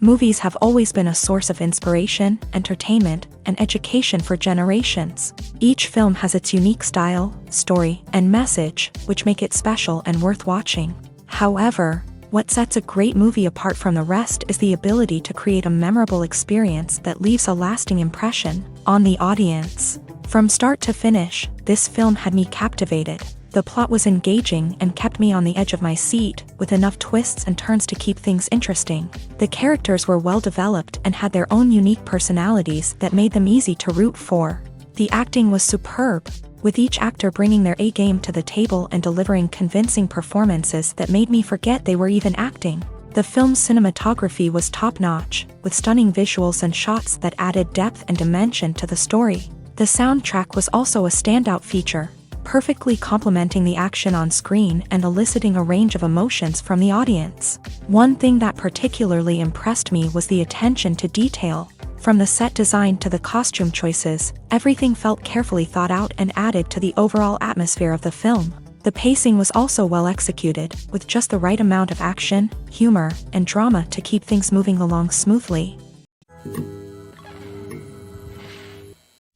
Movies have always been a source of inspiration, entertainment, and education for generations. Each film has its unique style, story, and message, which make it special and worth watching. However, what sets a great movie apart from the rest is the ability to create a memorable experience that leaves a lasting impression on the audience. From start to finish, this film had me captivated. The plot was engaging and kept me on the edge of my seat, with enough twists and turns to keep things interesting. The characters were well developed and had their own unique personalities that made them easy to root for. The acting was superb, with each actor bringing their A-game to the table and delivering convincing performances that made me forget they were even acting. The film's cinematography was top-notch, with stunning visuals and shots that added depth and dimension to the story. The soundtrack was also a standout feature, perfectly complementing the action on screen and eliciting a range of emotions from the audience. One thing that particularly impressed me was the attention to detail. From the set design to the costume choices, everything felt carefully thought out and added to the overall atmosphere of the film. The pacing was also well executed, with just the right amount of action, humor, and drama to keep things moving along smoothly.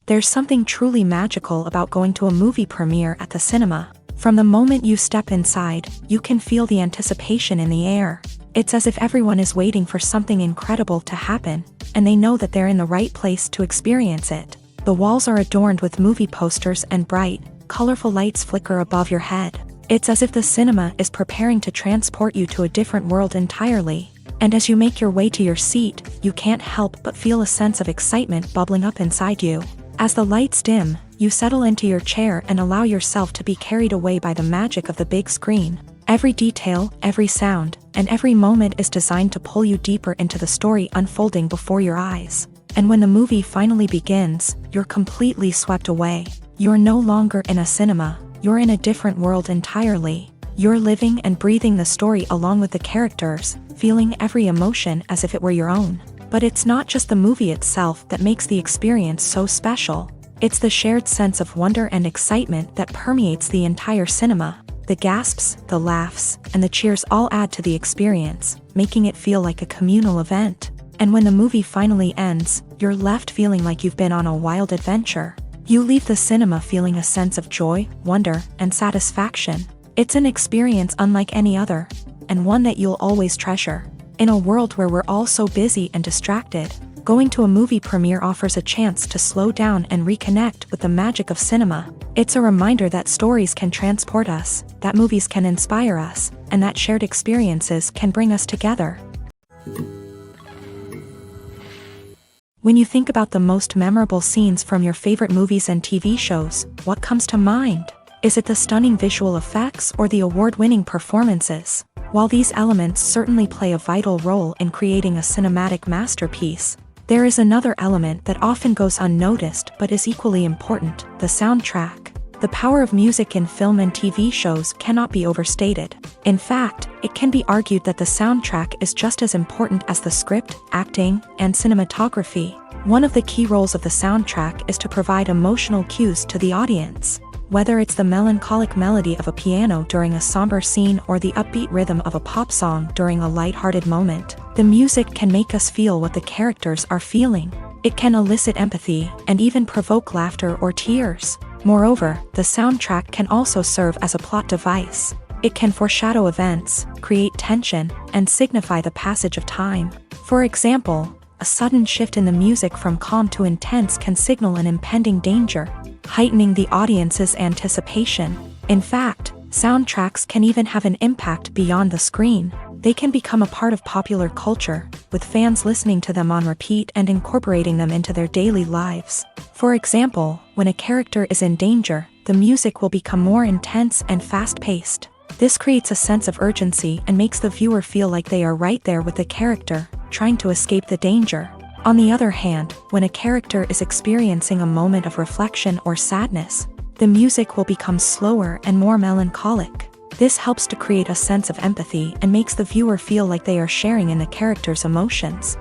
There's something truly magical about going to a movie premiere at the cinema. From the moment you step inside, you can feel the anticipation in the air. It's as if everyone is waiting for something incredible to happen, and they know that they're in the right place to experience it. The walls are adorned with movie posters and bright, colorful lights flicker above your head. It's as if the cinema is preparing to transport you to a different world entirely. And as you make your way to your seat, you can't help but feel a sense of excitement bubbling up inside you. As the lights dim, you settle into your chair and allow yourself to be carried away by the magic of the big screen. Every detail, every sound, and every moment is designed to pull you deeper into the story unfolding before your eyes. And when the movie finally begins, you're completely swept away. You're no longer in a cinema, you're in a different world entirely. You're living and breathing the story along with the characters, feeling every emotion as if it were your own. But it's not just the movie itself that makes the experience so special. It's the shared sense of wonder and excitement that permeates the entire cinema. The gasps, the laughs, and the cheers all add to the experience, making it feel like a communal event. And when the movie finally ends, you're left feeling like you've been on a wild adventure. You leave the cinema feeling a sense of joy, wonder, and satisfaction. It's an experience unlike any other, and one that you'll always treasure. In a world where we're all so busy and distracted, going to a movie premiere offers a chance to slow down and reconnect with the magic of cinema. It's a reminder that stories can transport us, that movies can inspire us, and that shared experiences can bring us together. When you think about the most memorable scenes from your favorite movies and TV shows, what comes to mind? Is it the stunning visual effects or the award-winning performances? While these elements certainly play a vital role in creating a cinematic masterpiece, there is another element that often goes unnoticed but is equally important: the soundtrack. The power of music in film and TV shows cannot be overstated. In fact, it can be argued that the soundtrack is just as important as the script, acting, and cinematography. One of the key roles of the soundtrack is to provide emotional cues to the audience. Whether it's the melancholic melody of a piano during a somber scene or the upbeat rhythm of a pop song during a lighthearted moment, the music can make us feel what the characters are feeling. It can elicit empathy and even provoke laughter or tears. Moreover, the soundtrack can also serve as a plot device. It can foreshadow events, create tension, and signify the passage of time. For example, a sudden shift in the music from calm to intense can signal an impending danger, heightening the audience's anticipation. In fact, soundtracks can even have an impact beyond the screen. They can become a part of popular culture, with fans listening to them on repeat and incorporating them into their daily lives. For example, when a character is in danger, the music will become more intense and fast-paced. This creates a sense of urgency and makes the viewer feel like they are right there with the character, trying to escape the danger. On the other hand, when a character is experiencing a moment of reflection or sadness, the music will become slower and more melancholic. This helps to create a sense of empathy and makes the viewer feel like they are sharing in the character's emotions.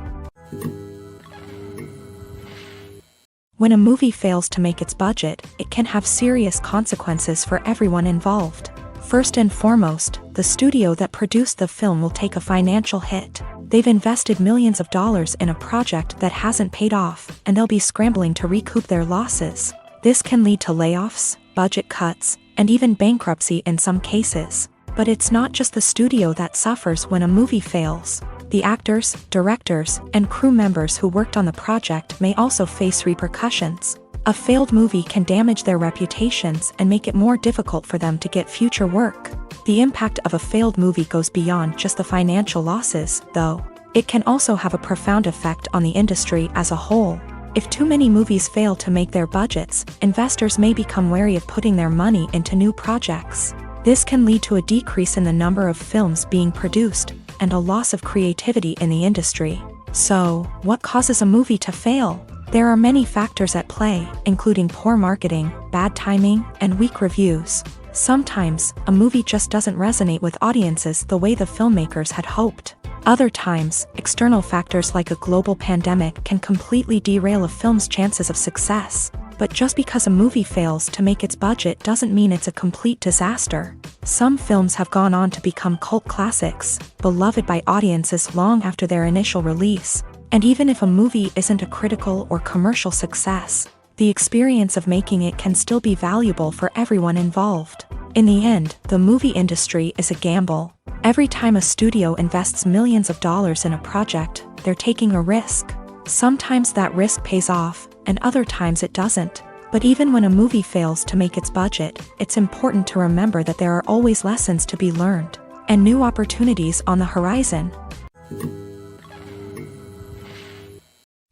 When a movie fails to make its budget, it can have serious consequences for everyone involved. First and foremost, the studio that produced the film will take a financial hit. They've invested millions of dollars in a project that hasn't paid off, and they'll be scrambling to recoup their losses. This can lead to layoffs, budget cuts, and even bankruptcy in some cases. But it's not just the studio that suffers when a movie fails. The actors, directors, and crew members who worked on the project may also face repercussions. A failed movie can damage their reputations and make it more difficult for them to get future work. The impact of a failed movie goes beyond just the financial losses, though. It can also have a profound effect on the industry as a whole. If too many movies fail to make their budgets, investors may become wary of putting their money into new projects. This can lead to a decrease in the number of films being produced, and a loss of creativity in the industry. So, what causes a movie to fail? There are many factors at play, including poor marketing, bad timing, and weak reviews. Sometimes, a movie just doesn't resonate with audiences the way the filmmakers had hoped. Other times, external factors like a global pandemic can completely derail a film's chances of success. But just because a movie fails to make its budget doesn't mean it's a complete disaster. Some films have gone on to become cult classics, beloved by audiences long after their initial release. And even if a movie isn't a critical or commercial success, the experience of making it can still be valuable for everyone involved. In the end, the movie industry is a gamble. Every time a studio invests millions of dollars in a project, they're taking a risk. Sometimes that risk pays off, and other times it doesn't. But even when a movie fails to make its budget, it's important to remember that there are always lessons to be learned, and new opportunities on the horizon.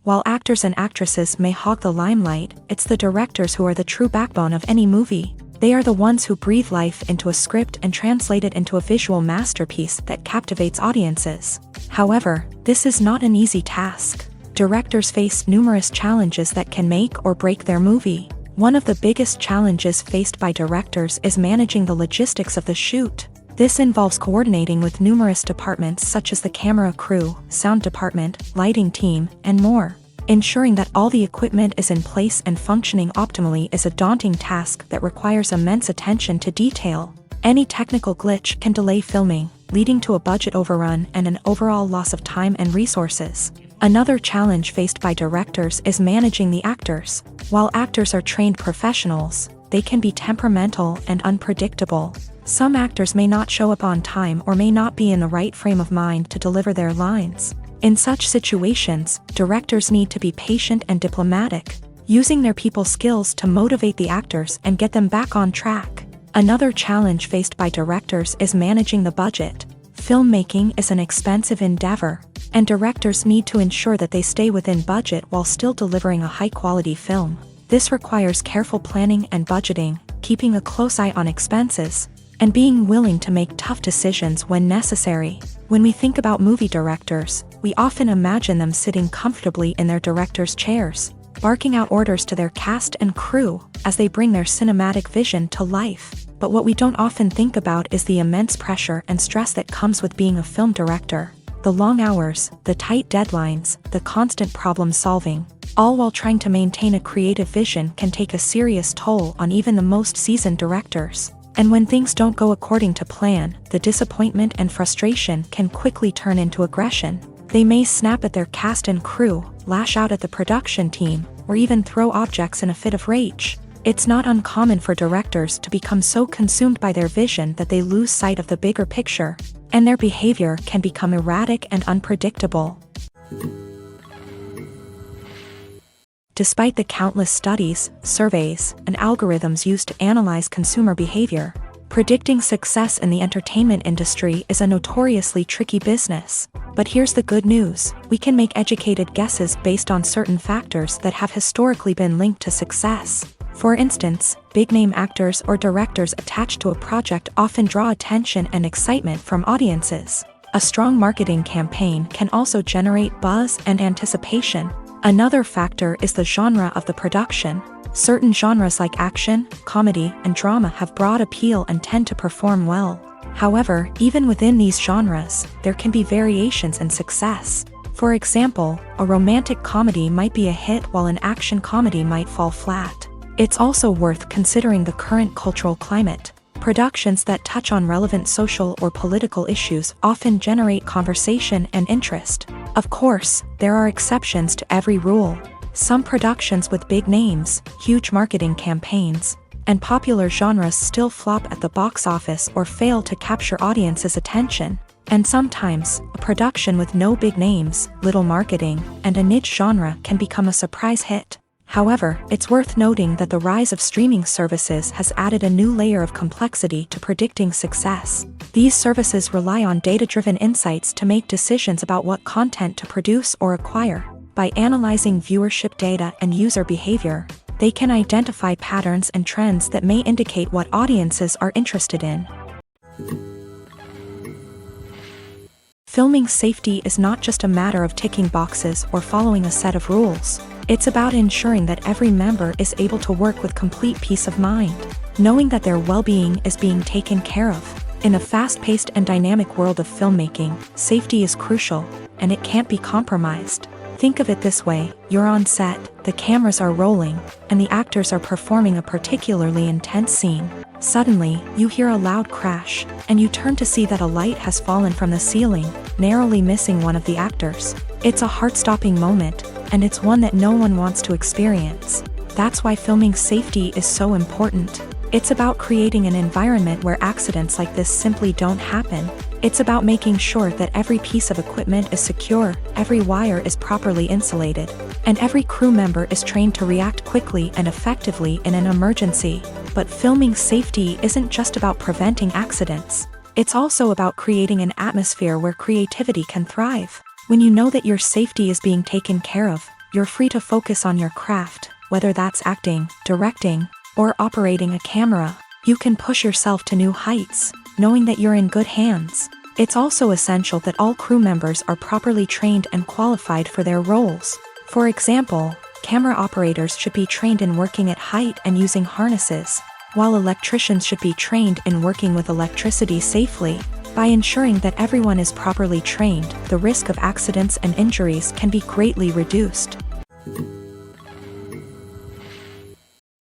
While actors and actresses may hog the limelight, it's the directors who are the true backbone of any movie. They are the ones who breathe life into a script and translate it into a visual masterpiece that captivates audiences. However, this is not an easy task. Directors face numerous challenges that can make or break their movie. One of the biggest challenges faced by directors is managing the logistics of the shoot. This involves coordinating with numerous departments such as the camera crew, sound department, lighting team, and more. Ensuring that all the equipment is in place and functioning optimally is a daunting task that requires immense attention to detail. Any technical glitch can delay filming, leading to a budget overrun and an overall loss of time and resources. Another challenge faced by directors is managing the actors. While actors are trained professionals, they can be temperamental and unpredictable. Some actors may not show up on time or may not be in the right frame of mind to deliver their lines. In such situations, directors need to be patient and diplomatic, using their people skills to motivate the actors and get them back on track. Another challenge faced by directors is managing the budget. Filmmaking is an expensive endeavor, and directors need to ensure that they stay within budget while still delivering a high-quality film. This requires careful planning and budgeting, keeping a close eye on expenses, and being willing to make tough decisions when necessary. When we think about movie directors, we often imagine them sitting comfortably in their director's chairs, barking out orders to their cast and crew as they bring their cinematic vision to life. But what we don't often think about is the immense pressure and stress that comes with being a film director. The long hours, the tight deadlines, the constant problem solving, all while trying to maintain a creative vision can take a serious toll on even the most seasoned directors. And when things don't go according to plan, the disappointment and frustration can quickly turn into aggression. They may snap at their cast and crew, lash out at the production team, or even throw objects in a fit of rage. It's not uncommon for directors to become so consumed by their vision that they lose sight of the bigger picture, and their behavior can become erratic and unpredictable. Despite the countless studies, surveys, and algorithms used to analyze consumer behavior, predicting success in the entertainment industry is a notoriously tricky business. But here's the good news: we can make educated guesses based on certain factors that have historically been linked to success. For instance, big-name actors or directors attached to a project often draw attention and excitement from audiences. A strong marketing campaign can also generate buzz and anticipation. Another factor is the genre of the production. Certain genres like action, comedy, and drama have broad appeal and tend to perform well. However, even within these genres, there can be variations in success. For example, a romantic comedy might be a hit while an action comedy might fall flat. It's also worth considering the current cultural climate. Productions that touch on relevant social or political issues often generate conversation and interest. Of course, there are exceptions to every rule. Some productions with big names, huge marketing campaigns, and popular genres still flop at the box office or fail to capture audiences' attention. And sometimes, a production with no big names, little marketing, and a niche genre can become a surprise hit. However, it's worth noting that the rise of streaming services has added a new layer of complexity to predicting success. These services rely on data-driven insights to make decisions about what content to produce or acquire. By analyzing viewership data and user behavior, they can identify patterns and trends that may indicate what audiences are interested in. Filming safety is not just a matter of ticking boxes or following a set of rules. It's about ensuring that every member is able to work with complete peace of mind, knowing that their well-being is being taken care of. In a fast-paced and dynamic world of filmmaking, safety is crucial, and it can't be compromised. Think of it this way: you're on set, the cameras are rolling, and the actors are performing a particularly intense scene. Suddenly, you hear a loud crash, and you turn to see that a light has fallen from the ceiling, narrowly missing one of the actors. It's a heart-stopping moment, and it's one that no one wants to experience. That's why filming safety is so important. It's about creating an environment where accidents like this simply don't happen. It's about making sure that every piece of equipment is secure, every wire is properly insulated, and every crew member is trained to react quickly and effectively in an emergency. But filming safety isn't just about preventing accidents. It's also about creating an atmosphere where creativity can thrive. When you know that your safety is being taken care of, you're free to focus on your craft, whether that's acting, directing, or operating a camera. You can push yourself to new heights, knowing that you're in good hands. It's also essential that all crew members are properly trained and qualified for their roles. For example, camera operators should be trained in working at height and using harnesses, while electricians should be trained in working with electricity safely. By ensuring that everyone is properly trained, the risk of accidents and injuries can be greatly reduced.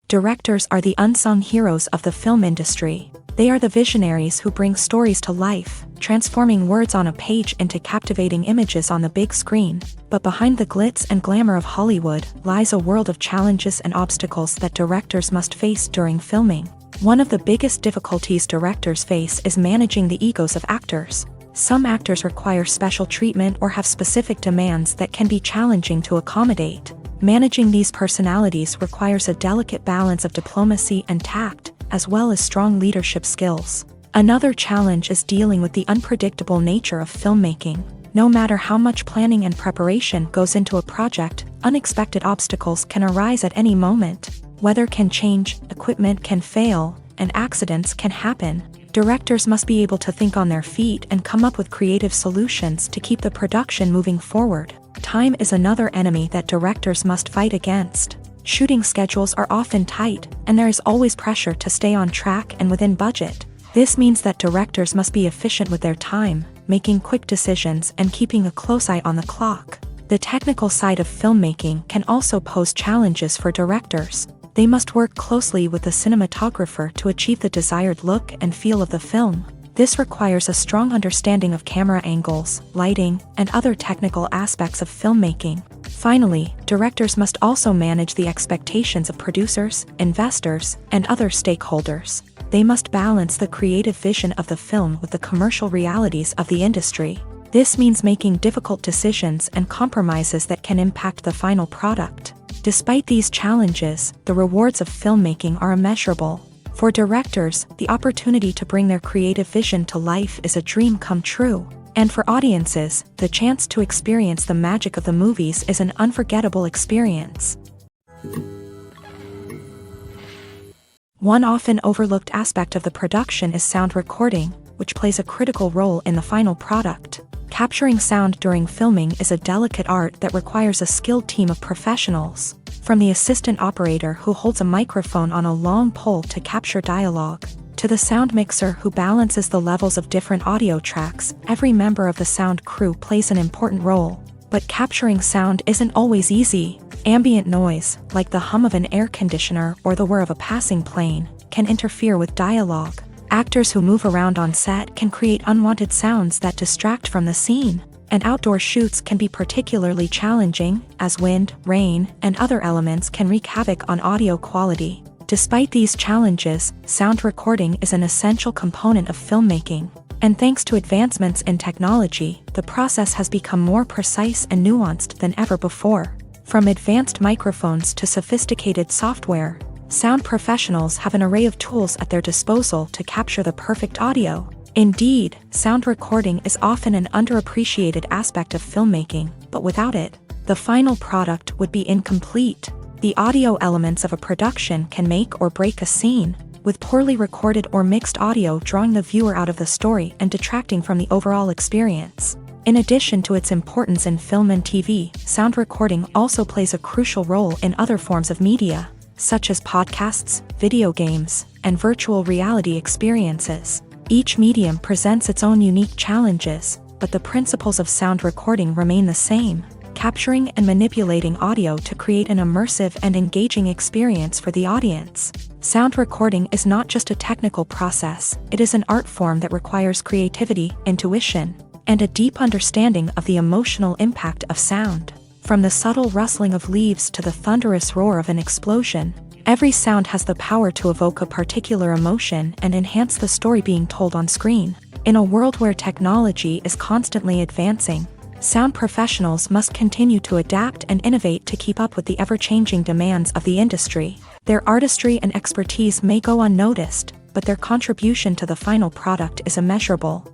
Directors are the unsung heroes of the film industry. They are the visionaries who bring stories to life, transforming words on a page into captivating images on the big screen. But behind the glitz and glamour of Hollywood lies a world of challenges and obstacles that directors must face during filming. One of the biggest difficulties directors face is managing the egos of actors. Some actors require special treatment or have specific demands that can be challenging to accommodate. Managing these personalities requires a delicate balance of diplomacy and tact, as well as strong leadership skills. Another challenge is dealing with the unpredictable nature of filmmaking. No matter how much planning and preparation goes into a project, unexpected obstacles can arise at any moment. Weather can change, equipment can fail, and accidents can happen. Directors must be able to think on their feet and come up with creative solutions to keep the production moving forward. Time is another enemy that directors must fight against. Shooting schedules are often tight, and there is always pressure to stay on track and within budget. This means that directors must be efficient with their time, making quick decisions and keeping a close eye on the clock. The technical side of filmmaking can also pose challenges for directors. They must work closely with the cinematographer to achieve the desired look and feel of the film. This requires a strong understanding of camera angles, lighting, and other technical aspects of filmmaking. Finally, directors must also manage the expectations of producers, investors, and other stakeholders. They must balance the creative vision of the film with the commercial realities of the industry. This means making difficult decisions and compromises that can impact the final product. Despite these challenges, the rewards of filmmaking are immeasurable. For directors, the opportunity to bring their creative vision to life is a dream come true. And for audiences, the chance to experience the magic of the movies is an unforgettable experience. One often overlooked aspect of the production is sound recording, which plays a critical role in the final product. Capturing sound during filming is a delicate art that requires a skilled team of professionals. From the assistant operator who holds a microphone on a long pole to capture dialogue, to the sound mixer who balances the levels of different audio tracks, every member of the sound crew plays an important role. But capturing sound isn't always easy. Ambient noise, like the hum of an air conditioner or the whir of a passing plane, can interfere with dialogue. Actors who move around on set can create unwanted sounds that distract from the scene, and outdoor shoots can be particularly challenging, as wind, rain, and other elements can wreak havoc on audio quality. Despite these challenges, sound recording is an essential component of filmmaking, and thanks to advancements in technology, the process has become more precise and nuanced than ever before. From advanced microphones to sophisticated software, sound professionals have an array of tools at their disposal to capture the perfect audio. Indeed, sound recording is often an underappreciated aspect of filmmaking, but without it, the final product would be incomplete. The audio elements of a production can make or break a scene, with poorly recorded or mixed audio drawing the viewer out of the story and detracting from the overall experience. In addition to its importance in film and TV, sound recording also plays a crucial role in other forms of media, such as podcasts, video games, and virtual reality experiences. Each medium presents its own unique challenges, but the principles of sound recording remain the same, capturing and manipulating audio to create an immersive and engaging experience for the audience. Sound recording is not just a technical process, it is an art form that requires creativity, intuition, and a deep understanding of the emotional impact of sound. From the subtle rustling of leaves to the thunderous roar of an explosion, every sound has the power to evoke a particular emotion and enhance the story being told on screen. In a world where technology is constantly advancing, sound professionals must continue to adapt and innovate to keep up with the ever-changing demands of the industry. Their artistry and expertise may go unnoticed, but their contribution to the final product is immeasurable.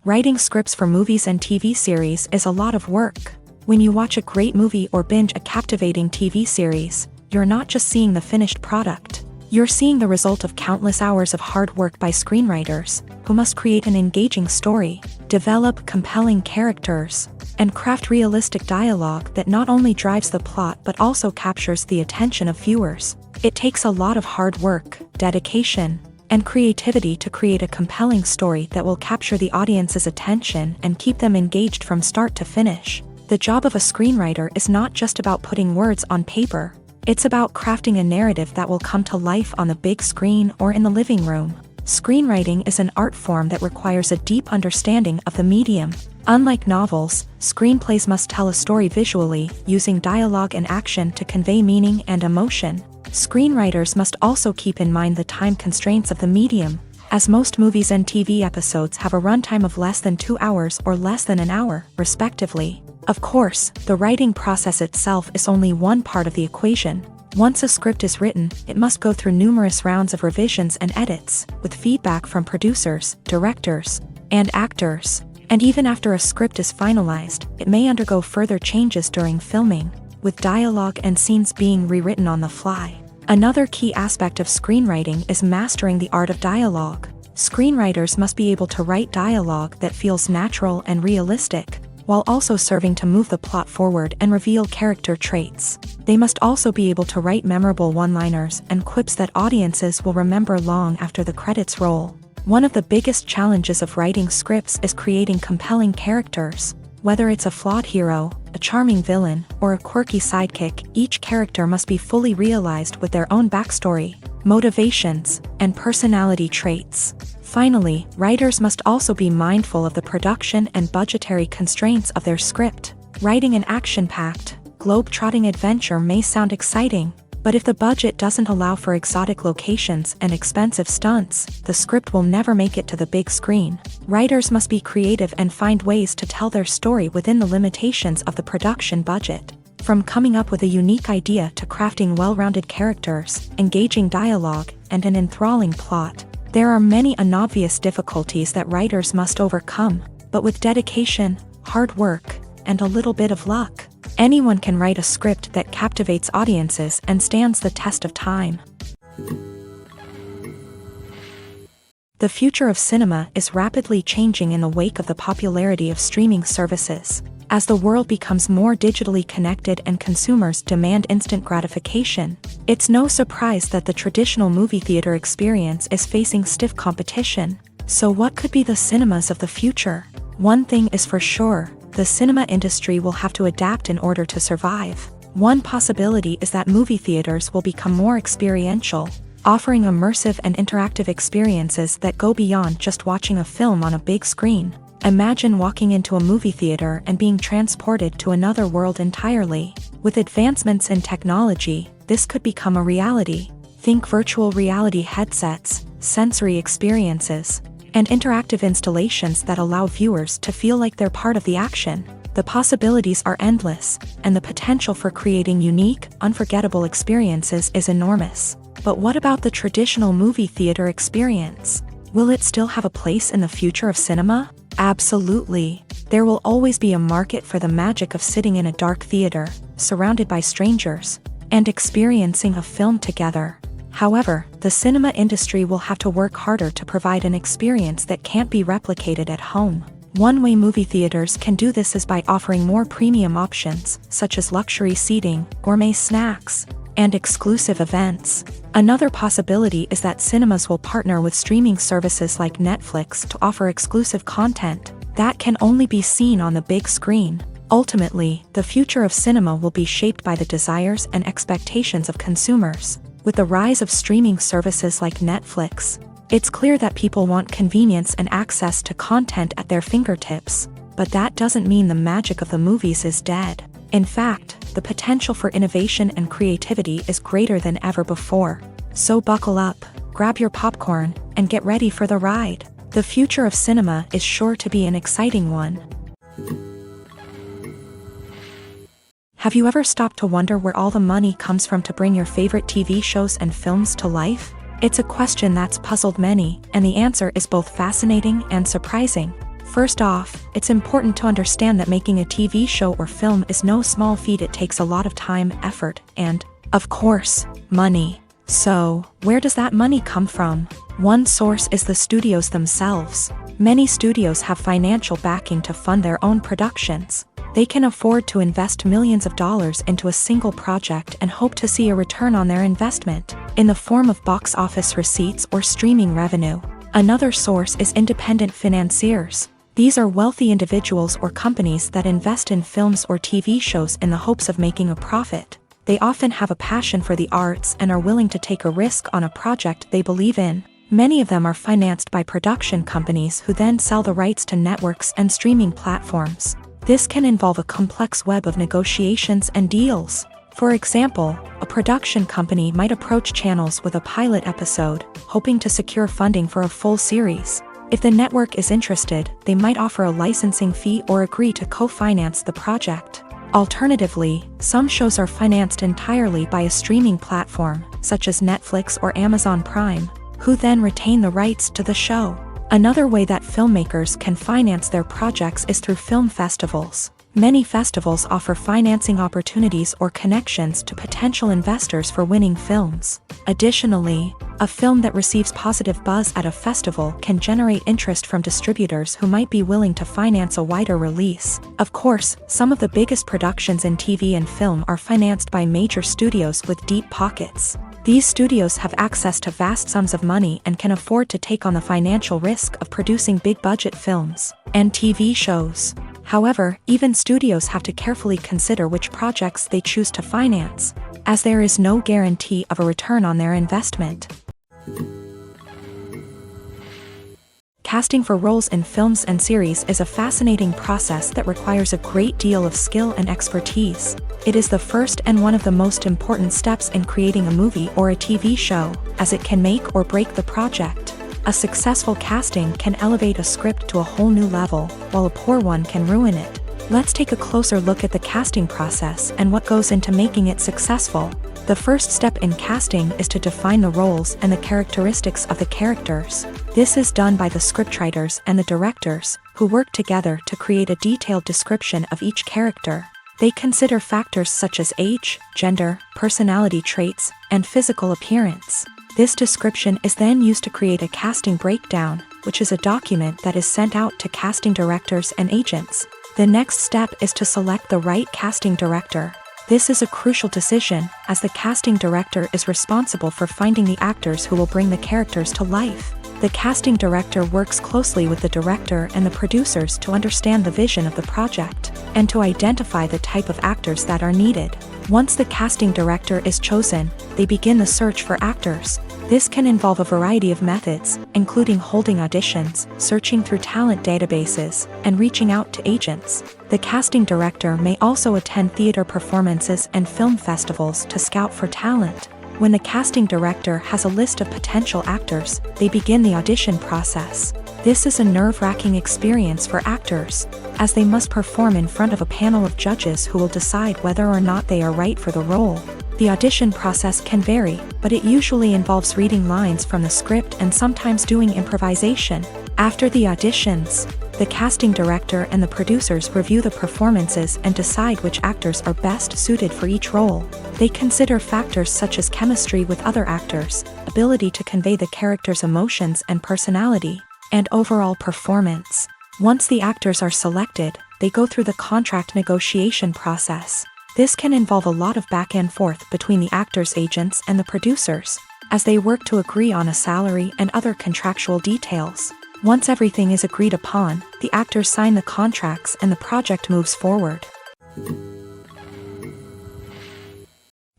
Writing scripts for movies and TV series is a lot of work. When you watch a great movie or binge a captivating TV series, you're not just seeing the finished product. You're seeing the result of countless hours of hard work by screenwriters, who must create an engaging story, develop compelling characters, and craft realistic dialogue that not only drives the plot but also captures the attention of viewers. It takes a lot of hard work, dedication, and creativity to create a compelling story that will capture the audience's attention and keep them engaged from start to finish. The job of a screenwriter is not just about putting words on paper, it's about crafting a narrative that will come to life on the big screen or in the living room. Screenwriting is an art form that requires a deep understanding of the medium. Unlike novels, screenplays must tell a story visually, using dialogue and action to convey meaning and emotion. Screenwriters must also keep in mind the time constraints of the medium, as most movies and TV episodes have a runtime of less than 2 hours or less than an hour, respectively. Of course, the writing process itself is only one part of the equation. Once a script is written, it must go through numerous rounds of revisions and edits, with feedback from producers, directors, and actors. And even after a script is finalized, it may undergo further changes during filming, with dialogue and scenes being rewritten on the fly. Another key aspect of screenwriting is mastering the art of dialogue. Screenwriters must be able to write dialogue that feels natural and realistic, while also serving to move the plot forward and reveal character traits. They must also be able to write memorable one-liners and quips that audiences will remember long after the credits roll. One of the biggest challenges of writing scripts is creating compelling characters. Whether it's a flawed hero, a charming villain, or a quirky sidekick, each character must be fully realized with their own backstory, motivations, and personality traits. Finally, writers must also be mindful of the production and budgetary constraints of their script. Writing an action-packed, globe-trotting adventure may sound exciting, but if the budget doesn't allow for exotic locations and expensive stunts, the script will never make it to the big screen. Writers must be creative and find ways to tell their story within the limitations of the production budget. From coming up with a unique idea to crafting well-rounded characters, engaging dialogue, and an enthralling plot, there are many unobvious difficulties that writers must overcome, but with dedication, hard work, and a little bit of luck, anyone can write a script that captivates audiences and stands the test of time. The future of cinema is rapidly changing in the wake of the popularity of streaming services. As the world becomes more digitally connected and consumers demand instant gratification, it's no surprise that the traditional movie theater experience is facing stiff competition. So what could be the cinemas of the future? One thing is for sure, the cinema industry will have to adapt in order to survive. One possibility is that movie theaters will become more experiential, offering immersive and interactive experiences that go beyond just watching a film on a big screen. Imagine walking into a movie theater and being transported to another world entirely. With advancements in technology, this could become a reality. Think virtual reality headsets, sensory experiences, and interactive installations that allow viewers to feel like they're part of the action. The possibilities are endless, and the potential for creating unique, unforgettable experiences is enormous. But what about the traditional movie theater experience? Will it still have a place in the future of cinema? Absolutely. There will always be a market for the magic of sitting in a dark theater, surrounded by strangers, and experiencing a film together. However, the cinema industry will have to work harder to provide an experience that can't be replicated at home. One way movie theaters can do this is by offering more premium options, such as luxury seating, gourmet snacks, and exclusive events. Another possibility is that cinemas will partner with streaming services like Netflix to offer exclusive content that can only be seen on the big screen. Ultimately, the future of cinema will be shaped by the desires and expectations of consumers. With the rise of streaming services like Netflix, it's clear that people want convenience and access to content at their fingertips. But that doesn't mean the magic of the movies is dead. In fact, the potential for innovation and creativity is greater than ever before. So buckle up, grab your popcorn, and get ready for the ride. The future of cinema is sure to be an exciting one. Have you ever stopped to wonder where all the money comes from to bring your favorite TV shows and films to life? It's a question that's puzzled many, and the answer is both fascinating and surprising. First off, it's important to understand that making a TV show or film is no small feat. It takes a lot of time, effort, and, of course, money. So, where does that money come from? One source is the studios themselves. Many studios have financial backing to fund their own productions. They can afford to invest millions of dollars into a single project and hope to see a return on their investment, in the form of box office receipts or streaming revenue. Another source is independent financiers. These are wealthy individuals or companies that invest in films or TV shows in the hopes of making a profit. They often have a passion for the arts and are willing to take a risk on a project they believe in. Many of them are financed by production companies who then sell the rights to networks and streaming platforms. This can involve a complex web of negotiations and deals. For example, a production company might approach channels with a pilot episode, hoping to secure funding for a full series. If the network is interested, they might offer a licensing fee or agree to co-finance the project. Alternatively, some shows are financed entirely by a streaming platform, such as Netflix or Amazon Prime, who then retain the rights to the show. Another way that filmmakers can finance their projects is through film festivals. Many festivals offer financing opportunities or connections to potential investors for winning films. Additionally, a film that receives positive buzz at a festival can generate interest from distributors who might be willing to finance a wider release. Of course, some of the biggest productions in TV and film are financed by major studios with deep pockets. These studios have access to vast sums of money and can afford to take on the financial risk of producing big-budget films and TV shows. However, even studios have to carefully consider which projects they choose to finance, as there is no guarantee of a return on their investment. Casting for roles in films and series is a fascinating process that requires a great deal of skill and expertise. It is the first and one of the most important steps in creating a movie or a TV show, as it can make or break the project. A successful casting can elevate a script to a whole new level, while a poor one can ruin it. Let's take a closer look at the casting process and what goes into making it successful. The first step in casting is to define the roles and the characteristics of the characters. This is done by the scriptwriters and the directors, who work together to create a detailed description of each character. They consider factors such as age, gender, personality traits, and physical appearance. This description is then used to create a casting breakdown, which is a document that is sent out to casting directors and agents. The next step is to select the right casting director. This is a crucial decision, as the casting director is responsible for finding the actors who will bring the characters to life. The casting director works closely with the director and the producers to understand the vision of the project, and to identify the type of actors that are needed. Once the casting director is chosen, they begin the search for actors. This can involve a variety of methods, including holding auditions, searching through talent databases, and reaching out to agents. The casting director may also attend theater performances and film festivals to scout for talent. When the casting director has a list of potential actors, they begin the audition process. This is a nerve-wracking experience for actors, as they must perform in front of a panel of judges who will decide whether or not they are right for the role. The audition process can vary, but it usually involves reading lines from the script and sometimes doing improvisation. After the auditions, the casting director and the producers review the performances and decide which actors are best suited for each role. They consider factors such as chemistry with other actors, ability to convey the character's emotions and personality, and overall performance. Once the actors are selected, they go through the contract negotiation process. This can involve a lot of back and forth between the actors' agents and the producers, as they work to agree on a salary and other contractual details. Once everything is agreed upon, the actors sign the contracts and the project moves forward.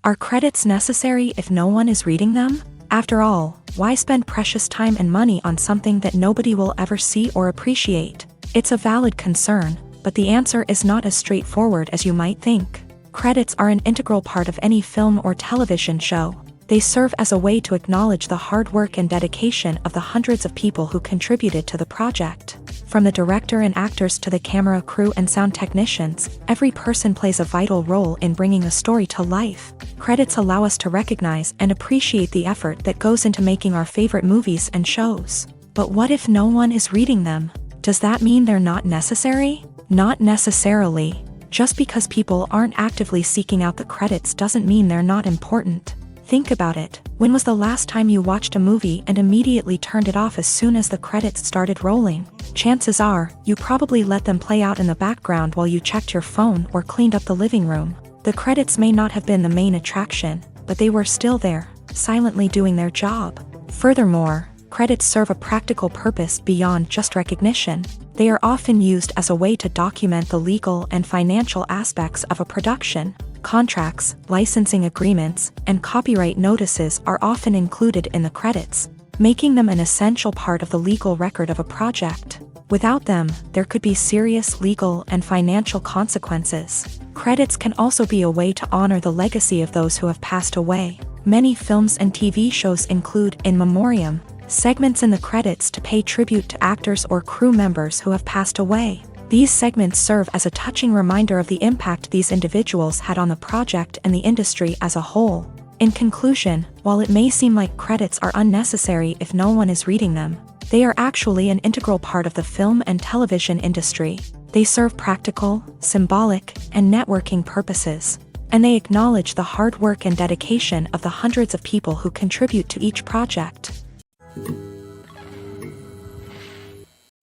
Are credits necessary if no one is reading them? After all, why spend precious time and money on something that nobody will ever see or appreciate? It's a valid concern, but the answer is not as straightforward as you might think. Credits are an integral part of any film or television show. They serve as a way to acknowledge the hard work and dedication of the hundreds of people who contributed to the project. From the director and actors to the camera crew and sound technicians, every person plays a vital role in bringing a story to life. Credits allow us to recognize and appreciate the effort that goes into making our favorite movies and shows. But what if no one is reading them? Does that mean they're not necessary? Not necessarily. Just because people aren't actively seeking out the credits doesn't mean they're not important. Think about it. When was the last time you watched a movie and immediately turned it off as soon as the credits started rolling? Chances are, you probably let them play out in the background while you checked your phone or cleaned up the living room. The credits may not have been the main attraction, but they were still there, silently doing their job. Furthermore, credits serve a practical purpose beyond just recognition. They are often used as a way to document the legal and financial aspects of a production. Contracts, licensing agreements, and copyright notices are often included in the credits, making them an essential part of the legal record of a project. Without them, there could be serious legal and financial consequences. Credits can also be a way to honor the legacy of those who have passed away. Many films and TV shows include in memoriam segments in the credits to pay tribute to actors or crew members who have passed away. These segments serve as a touching reminder of the impact these individuals had on the project and the industry as a whole. In conclusion, while it may seem like credits are unnecessary if no one is reading them, they are actually an integral part of the film and television industry. They serve practical, symbolic, and networking purposes, and they acknowledge the hard work and dedication of the hundreds of people who contribute to each project.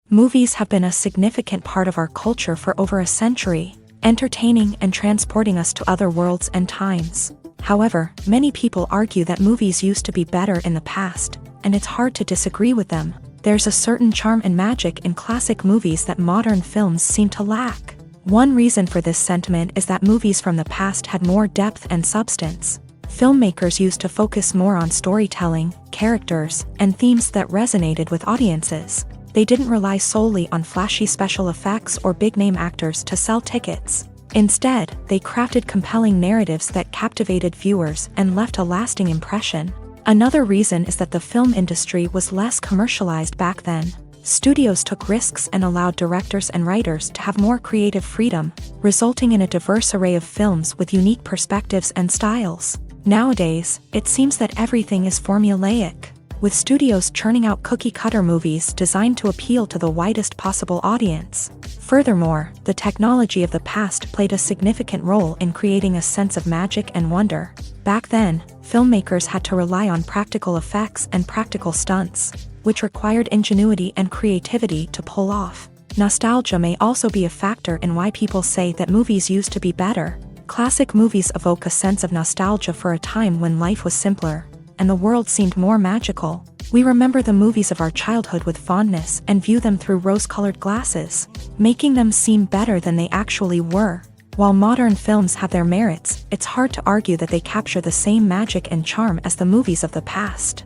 Movies have been a significant part of our culture for over a century, entertaining and transporting us to other worlds and times. However, many people argue that movies used to be better in the past, and it's hard to disagree with them. There's a certain charm and magic in classic movies that modern films seem to lack. One reason for this sentiment is that movies from the past had more depth and substance. Filmmakers used to focus more on storytelling, characters, and themes that resonated with audiences. They didn't rely solely on flashy special effects or big-name actors to sell tickets. Instead, they crafted compelling narratives that captivated viewers and left a lasting impression. Another reason is that the film industry was less commercialized back then. Studios took risks and allowed directors and writers to have more creative freedom, resulting in a diverse array of films with unique perspectives and styles. Nowadays, it seems that everything is formulaic, with studios churning out cookie-cutter movies designed to appeal to the widest possible audience. Furthermore, the technology of the past played a significant role in creating a sense of magic and wonder. Back then, filmmakers had to rely on practical effects and practical stunts, which required ingenuity and creativity to pull off. Nostalgia may also be a factor in why people say that movies used to be better. Classic movies evoke a sense of nostalgia for a time when life was simpler, and the world seemed more magical. We remember the movies of our childhood with fondness and view them through rose-colored glasses, making them seem better than they actually were. While modern films have their merits, it's hard to argue that they capture the same magic and charm as the movies of the past.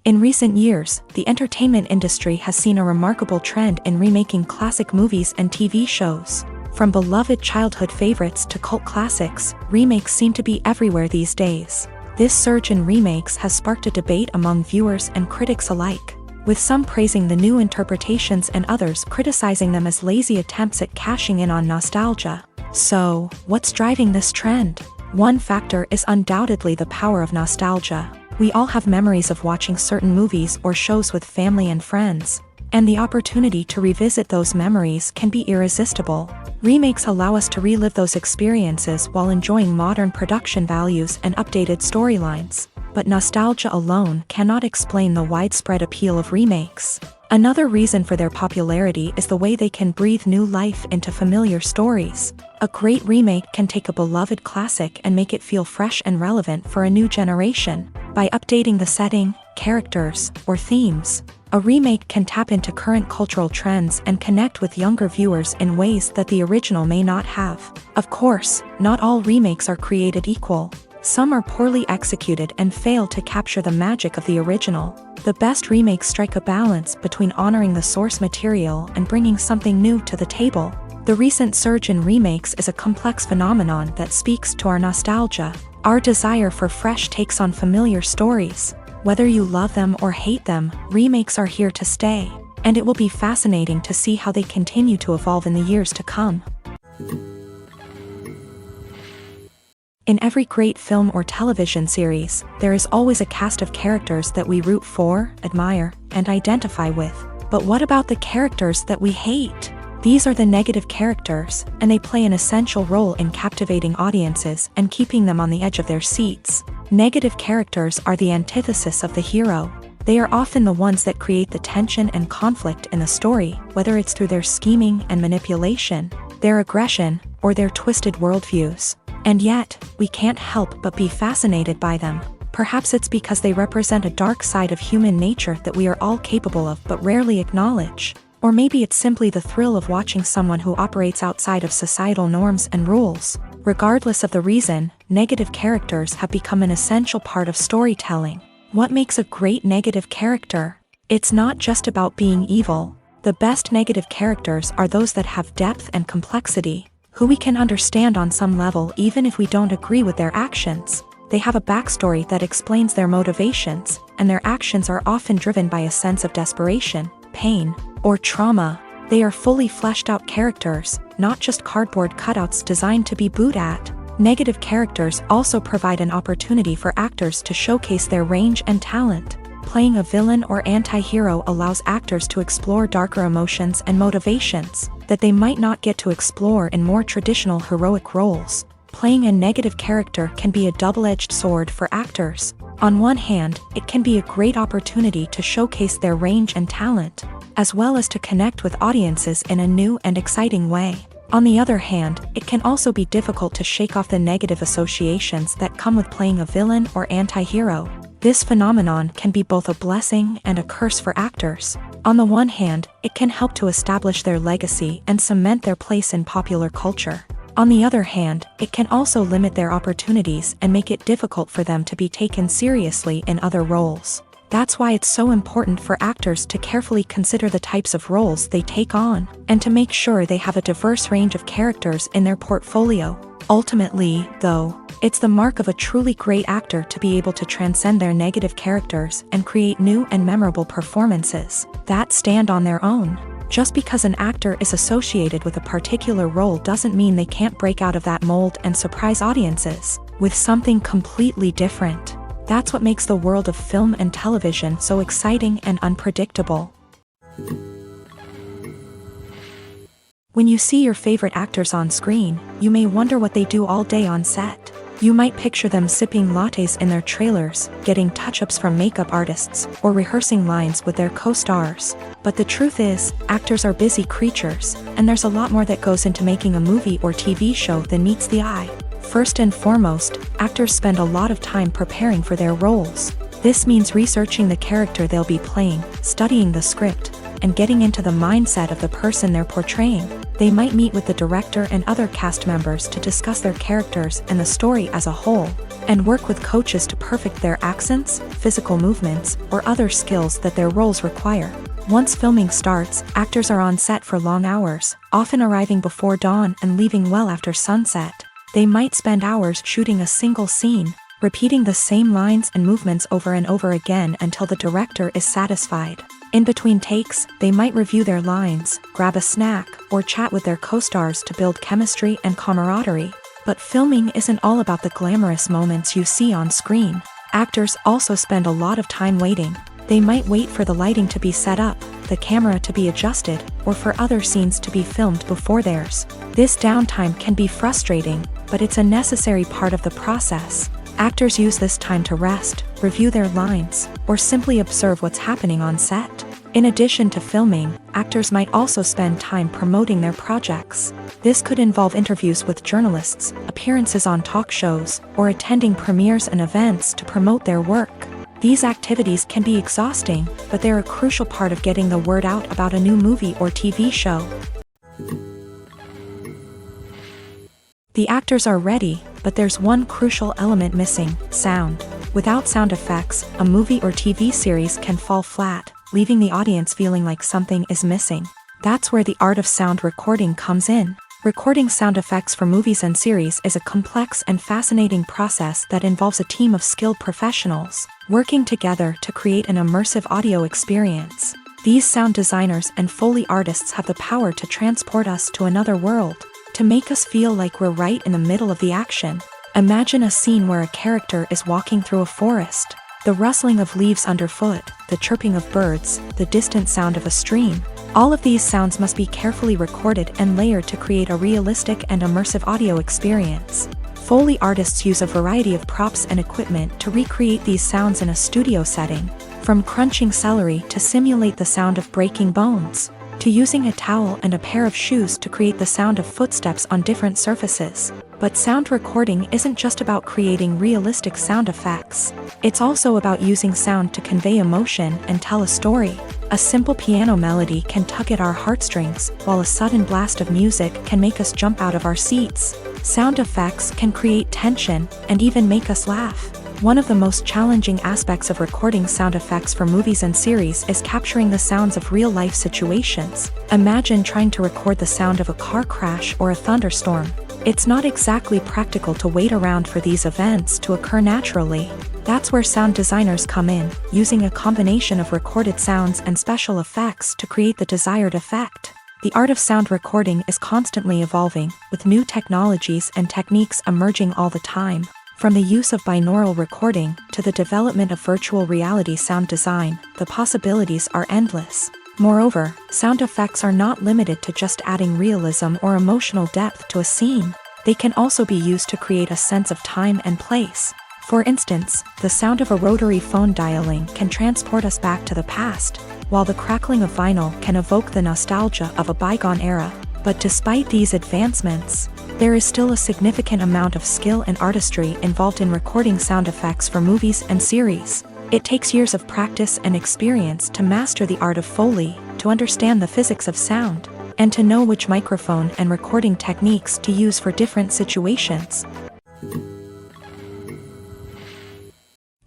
In recent years, the entertainment industry has seen a remarkable trend in remaking classic movies and TV shows. From beloved childhood favorites to cult classics, remakes seem to be everywhere these days. This surge in remakes has sparked a debate among viewers and critics alike, with some praising the new interpretations and others criticizing them as lazy attempts at cashing in on nostalgia. So, what's driving this trend? One factor is undoubtedly the power of nostalgia. We all have memories of watching certain movies or shows with family and friends, and the opportunity to revisit those memories can be irresistible. Remakes allow us to relive those experiences while enjoying modern production values and updated storylines. But nostalgia alone cannot explain the widespread appeal of remakes. Another reason for their popularity is the way they can breathe new life into familiar stories. A great remake can take a beloved classic and make it feel fresh and relevant for a new generation. By updating the setting, characters, or themes, a remake can tap into current cultural trends and connect with younger viewers in ways that the original may not have. Of course, not all remakes are created equal. Some are poorly executed and fail to capture the magic of the original. The best remakes strike a balance between honoring the source material and bringing something new to the table. The recent surge in remakes is a complex phenomenon that speaks to our nostalgia, our desire for fresh takes on familiar stories. Whether you love them or hate them, remakes are here to stay, and it will be fascinating to see how they continue to evolve in the years to come. In every great film or television series, there is always a cast of characters that we root for, admire, and identify with. But what about the characters that we hate? These are the negative characters, and they play an essential role in captivating audiences and keeping them on the edge of their seats. Negative characters are the antithesis of the hero. They are often the ones that create the tension and conflict in the story, whether it's through their scheming and manipulation, their aggression, or their twisted worldviews. And yet, we can't help but be fascinated by them. Perhaps it's because they represent a dark side of human nature that we are all capable of but rarely acknowledge. Or maybe it's simply the thrill of watching someone who operates outside of societal norms and rules. Regardless of the reason, negative characters have become an essential part of storytelling. What makes a great negative character? It's not just about being evil. The best negative characters are those that have depth and complexity, who we can understand on some level even if we don't agree with their actions. They have a backstory that explains their motivations, and their actions are often driven by a sense of desperation, pain, or trauma. They are fully fleshed out characters, not just cardboard cutouts designed to be booed at. Negative characters also provide an opportunity for actors to showcase their range and talent. Playing a villain or anti-hero allows actors to explore darker emotions and motivations that they might not get to explore in more traditional heroic roles. Playing a negative character can be a double-edged sword for actors. On one hand, it can be a great opportunity to showcase their range and talent, as well as to connect with audiences in a new and exciting way. On the other hand, it can also be difficult to shake off the negative associations that come with playing a villain or anti-hero. This phenomenon can be both a blessing and a curse for actors. On the one hand, it can help to establish their legacy and cement their place in popular culture. On the other hand, it can also limit their opportunities and make it difficult for them to be taken seriously in other roles. That's why it's so important for actors to carefully consider the types of roles they take on, and to make sure they have a diverse range of characters in their portfolio. Ultimately, though, it's the mark of a truly great actor to be able to transcend their negative characters and create new and memorable performances that stand on their own. Just because an actor is associated with a particular role doesn't mean they can't break out of that mold and surprise audiences with something completely different. That's what makes the world of film and television so exciting and unpredictable. When you see your favorite actors on screen, you may wonder what they do all day on set. You might picture them sipping lattes in their trailers, getting touch-ups from makeup artists, or rehearsing lines with their co-stars. But the truth is, actors are busy creatures, and there's a lot more that goes into making a movie or TV show than meets the eye. First and foremost, actors spend a lot of time preparing for their roles. This means researching the character they'll be playing, studying the script, and getting into the mindset of the person they're portraying. They might meet with the director and other cast members to discuss their characters and the story as a whole, and work with coaches to perfect their accents, physical movements, or other skills that their roles require. Once filming starts, actors are on set for long hours, often arriving before dawn and leaving well after sunset. They might spend hours shooting a single scene, repeating the same lines and movements over and over again until the director is satisfied. In between takes, they might review their lines, grab a snack, or chat with their co-stars to build chemistry and camaraderie. But filming isn't all about the glamorous moments you see on screen. Actors also spend a lot of time waiting. They might wait for the lighting to be set up, the camera to be adjusted, or for other scenes to be filmed before theirs. This downtime can be frustrating, but it's a necessary part of the process. Actors use this time to rest, review their lines, or simply observe what's happening on set. In addition to filming, actors might also spend time promoting their projects. This could involve interviews with journalists, appearances on talk shows, or attending premieres and events to promote their work. These activities can be exhausting, but they're a crucial part of getting the word out about a new movie or TV show. The actors are ready, but there's one crucial element missing: sound. Without sound effects, a movie or TV series can fall flat, leaving the audience feeling like something is missing. That's where the art of sound recording comes in. Recording sound effects for movies and series is a complex and fascinating process that involves a team of skilled professionals working together to create an immersive audio experience. These sound designers and Foley artists have the power to transport us to another world, to make us feel like we're right in the middle of the action. Imagine a scene where a character is walking through a forest. The rustling of leaves underfoot, the chirping of birds, the distant sound of a stream. All of these sounds must be carefully recorded and layered to create a realistic and immersive audio experience. Foley artists use a variety of props and equipment to recreate these sounds in a studio setting, from crunching celery to simulate the sound of breaking bones, to using a towel and a pair of shoes to create the sound of footsteps on different surfaces. But sound recording isn't just about creating realistic sound effects. It's also about using sound to convey emotion and tell a story. A simple piano melody can tug at our heartstrings, while a sudden blast of music can make us jump out of our seats. Sound effects can create tension and even make us laugh. One of the most challenging aspects of recording sound effects for movies and series is capturing the sounds of real-life situations. Imagine trying to record the sound of a car crash or a thunderstorm. It's not exactly practical to wait around for these events to occur naturally. That's where sound designers come in, using a combination of recorded sounds and special effects to create the desired effect. The art of sound recording is constantly evolving, with new technologies and techniques emerging all the time. From the use of binaural recording to the development of virtual reality sound design, the possibilities are endless. Moreover, sound effects are not limited to just adding realism or emotional depth to a scene. They can also be used to create a sense of time and place. For instance, the sound of a rotary phone dialing can transport us back to the past, while the crackling of vinyl can evoke the nostalgia of a bygone era. But despite these advancements, there is still a significant amount of skill and artistry involved in recording sound effects for movies and series. It takes years of practice and experience to master the art of Foley, to understand the physics of sound, and to know which microphone and recording techniques to use for different situations.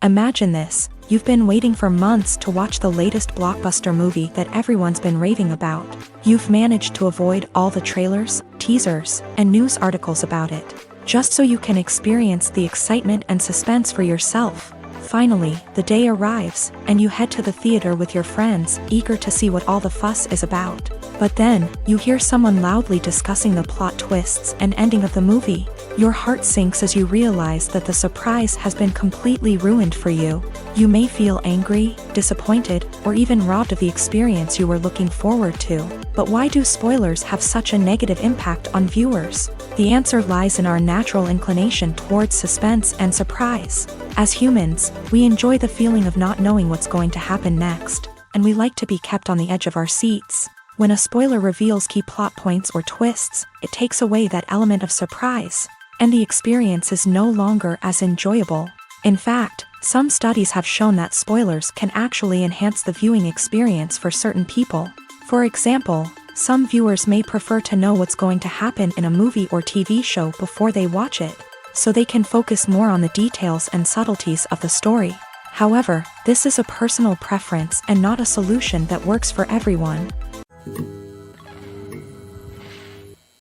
Imagine this: you've been waiting for months to watch the latest blockbuster movie that everyone's been raving about. You've managed to avoid all the trailers, teasers, and news articles about it, just so you can experience the excitement and suspense for yourself. Finally, the day arrives, and you head to the theater with your friends, eager to see what all the fuss is about. But then, you hear someone loudly discussing the plot twists and ending of the movie. Your heart sinks as you realize that the surprise has been completely ruined for you. You may feel angry, disappointed, or even robbed of the experience you were looking forward to. But why do spoilers have such a negative impact on viewers? The answer lies in our natural inclination towards suspense and surprise. As humans, we enjoy the feeling of not knowing what's going to happen next, and we like to be kept on the edge of our seats. When a spoiler reveals key plot points or twists, it takes away that element of surprise, and the experience is no longer as enjoyable. In fact, some studies have shown that spoilers can actually enhance the viewing experience for certain people. For example, Some viewers may prefer to know what's going to happen in a movie or TV show before they watch it, so they can focus more on the details and subtleties of the story. However, this is a personal preference and not a solution that works for everyone.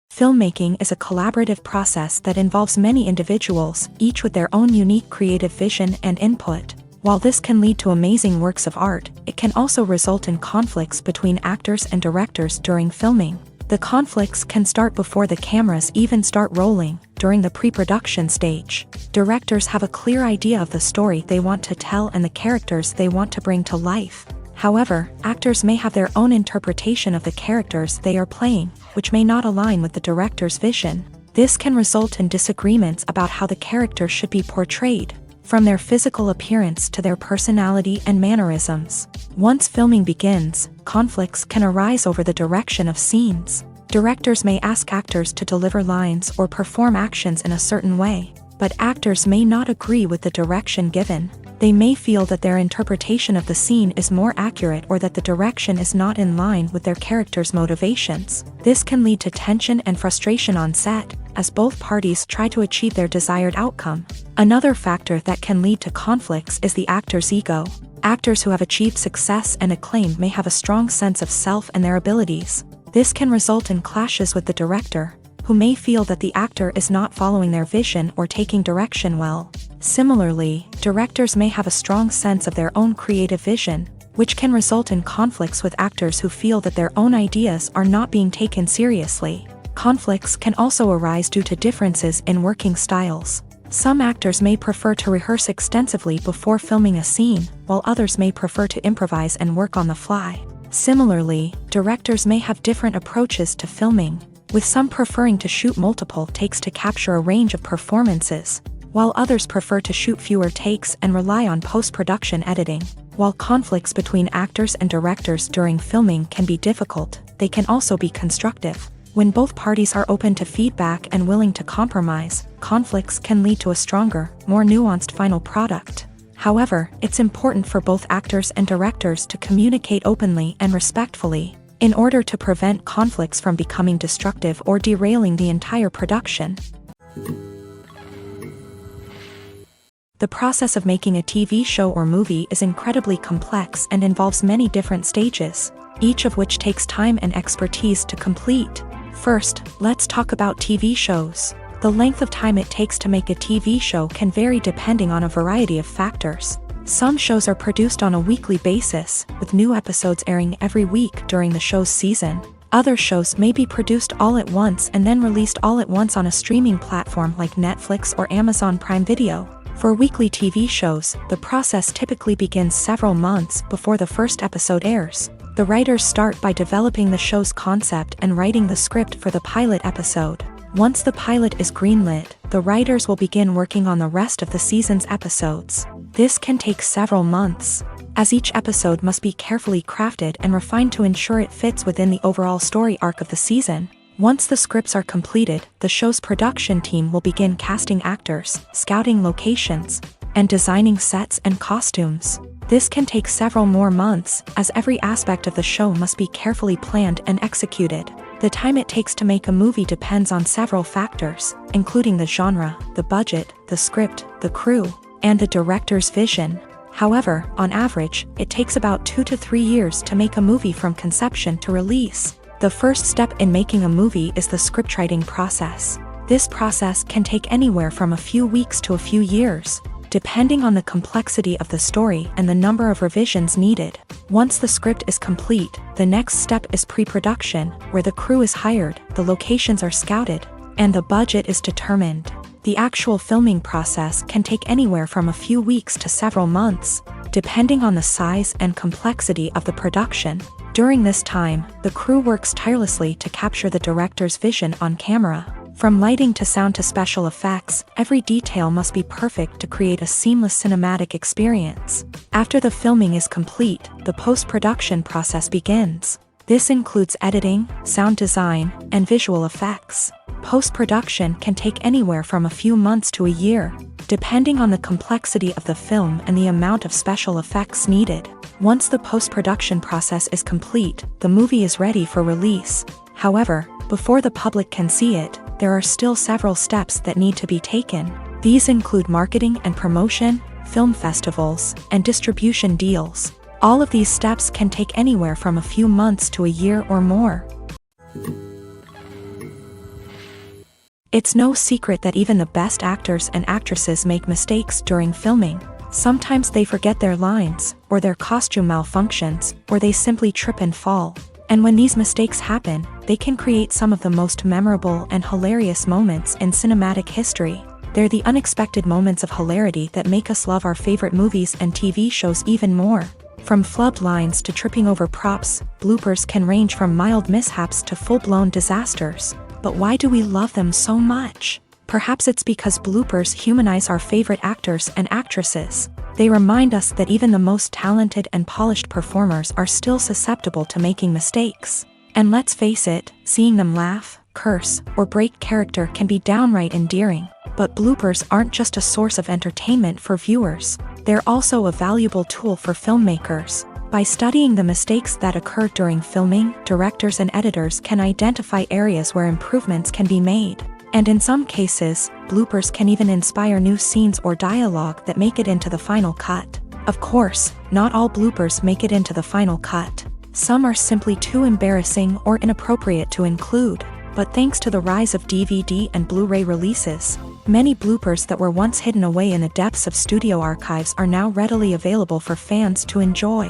Filmmaking is a collaborative process that involves many individuals, each with their own unique creative vision and input. While this can lead to amazing works of art, it can also result in conflicts between actors and directors during filming. The conflicts can start before the cameras even start rolling, during the pre-production stage. Directors have a clear idea of the story they want to tell and the characters they want to bring to life. However, actors may have their own interpretation of the characters they are playing, which may not align with the director's vision. This can result in disagreements about how the character should be portrayed, from their physical appearance to their personality and mannerisms. Once filming begins, conflicts can arise over the direction of scenes. Directors may ask actors to deliver lines or perform actions in a certain way, but actors may not agree with the direction given. They may feel that their interpretation of the scene is more accurate or that the direction is not in line with their character's motivations. This can lead to tension and frustration on set, as both parties try to achieve their desired outcome. Another factor that can lead to conflicts is the actor's ego. Actors who have achieved success and acclaim may have a strong sense of self and their abilities. This can result in clashes with the director, who may feel that the actor is not following their vision or taking direction well. Similarly, directors may have a strong sense of their own creative vision, which can result in conflicts with actors who feel that their own ideas are not being taken seriously. Conflicts can also arise due to differences in working styles. Some actors may prefer to rehearse extensively before filming a scene, while others may prefer to improvise and work on the fly. Similarly, directors may have different approaches to filming, with some preferring to shoot multiple takes to capture a range of performances, while others prefer to shoot fewer takes and rely on post-production editing. While conflicts between actors and directors during filming can be difficult, they can also be constructive. When both parties are open to feedback and willing to compromise, conflicts can lead to a stronger, more nuanced final product. However, it's important for both actors and directors to communicate openly and respectfully, in order to prevent conflicts from becoming destructive or derailing the entire production. The process of making a TV show or movie is incredibly complex and involves many different stages, each of which takes time and expertise to complete. First, let's talk about TV shows. The length of time it takes to make a TV show can vary depending on a variety of factors. Some shows are produced on a weekly basis, with new episodes airing every week during the show's season. Other shows may be produced all at once and then released all at once on a streaming platform like Netflix or Amazon Prime Video. For weekly TV shows, the process typically begins several months before the first episode airs. The writers start by developing the show's concept and writing the script for the pilot episode. Once the pilot is greenlit, the writers will begin working on the rest of the season's episodes. This can take several months, as each episode must be carefully crafted and refined to ensure it fits within the overall story arc of the season. Once the scripts are completed, the show's production team will begin casting actors, scouting locations, and designing sets and costumes. This can take several more months, as every aspect of the show must be carefully planned and executed. The time it takes to make a movie depends on several factors, including the genre, the budget, the script, the crew, and the director's vision. However, on average, it takes about 2 to 3 years to make a movie from conception to release. The first step in making a movie is the scriptwriting process. This process can take anywhere from a few weeks to a few years, depending on the complexity of the story and the number of revisions needed. Once the script is complete, the next step is pre-production, where the crew is hired, the locations are scouted, and the budget is determined. The actual filming process can take anywhere from a few weeks to several months, depending on the size and complexity of the production. During this time, the crew works tirelessly to capture the director's vision on camera. From lighting to sound to special effects, every detail must be perfect to create a seamless cinematic experience. After the filming is complete, the post-production process begins. This includes editing, sound design, and visual effects. Post-production can take anywhere from a few months to a year, depending on the complexity of the film and the amount of special effects needed. Once the post-production process is complete, the movie is ready for release. However, before the public can see it, there are still several steps that need to be taken. These include marketing and promotion, film festivals, and distribution deals. All of these steps can take anywhere from a few months to a year or more. It's no secret that even the best actors and actresses make mistakes during filming. Sometimes they forget their lines, or their costume malfunctions, or they simply trip and fall. And when these mistakes happen, they can create some of the most memorable and hilarious moments in cinematic history. They're the unexpected moments of hilarity that make us love our favorite movies and TV shows even more. From flubbed lines to tripping over props, bloopers can range from mild mishaps to full-blown disasters. But why do we love them so much? Perhaps it's because bloopers humanize our favorite actors and actresses. They remind us that even the most talented and polished performers are still susceptible to making mistakes. And let's face it, seeing them laugh, curse, or break character can be downright endearing. But bloopers aren't just a source of entertainment for viewers. They're also a valuable tool for filmmakers. By studying the mistakes that occur during filming, directors and editors can identify areas where improvements can be made. And in some cases, bloopers can even inspire new scenes or dialogue that make it into the final cut. Of course, not all bloopers make it into the final cut. Some are simply too embarrassing or inappropriate to include. But thanks to the rise of DVD and Blu-ray releases, many bloopers that were once hidden away in the depths of studio archives are now readily available for fans to enjoy.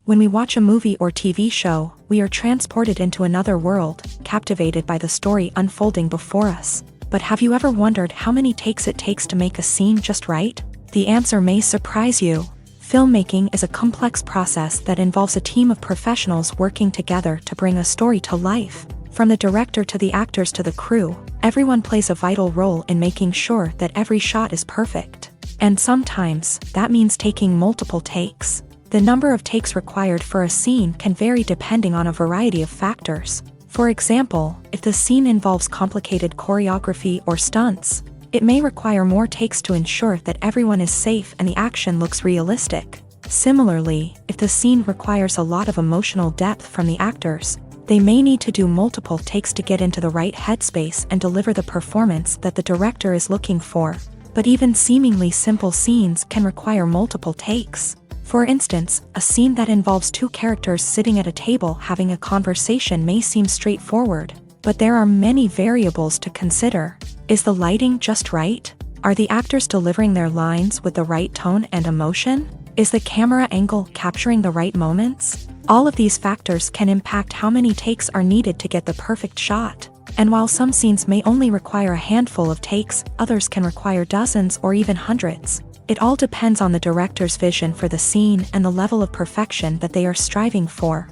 When we watch a movie or TV show, we are transported into another world, captivated by the story unfolding before us. But have you ever wondered how many takes it takes to make a scene just right? The answer may surprise you. Filmmaking is a complex process that involves a team of professionals working together to bring a story to life. From the director to the actors to the crew, everyone plays a vital role in making sure that every shot is perfect. And sometimes, that means taking multiple takes. The number of takes required for a scene can vary depending on a variety of factors. For example, if the scene involves complicated choreography or stunts, it may require more takes to ensure that everyone is safe and the action looks realistic. Similarly, if the scene requires a lot of emotional depth from the actors, they may need to do multiple takes to get into the right headspace and deliver the performance that the director is looking for. But even seemingly simple scenes can require multiple takes. For instance, a scene that involves two characters sitting at a table having a conversation may seem straightforward, but there are many variables to consider. Is the lighting just right? Are the actors delivering their lines with the right tone and emotion? Is the camera angle capturing the right moments? All of these factors can impact how many takes are needed to get the perfect shot. And while some scenes may only require a handful of takes, others can require dozens or even hundreds. It all depends on the director's vision for the scene and the level of perfection that they are striving for.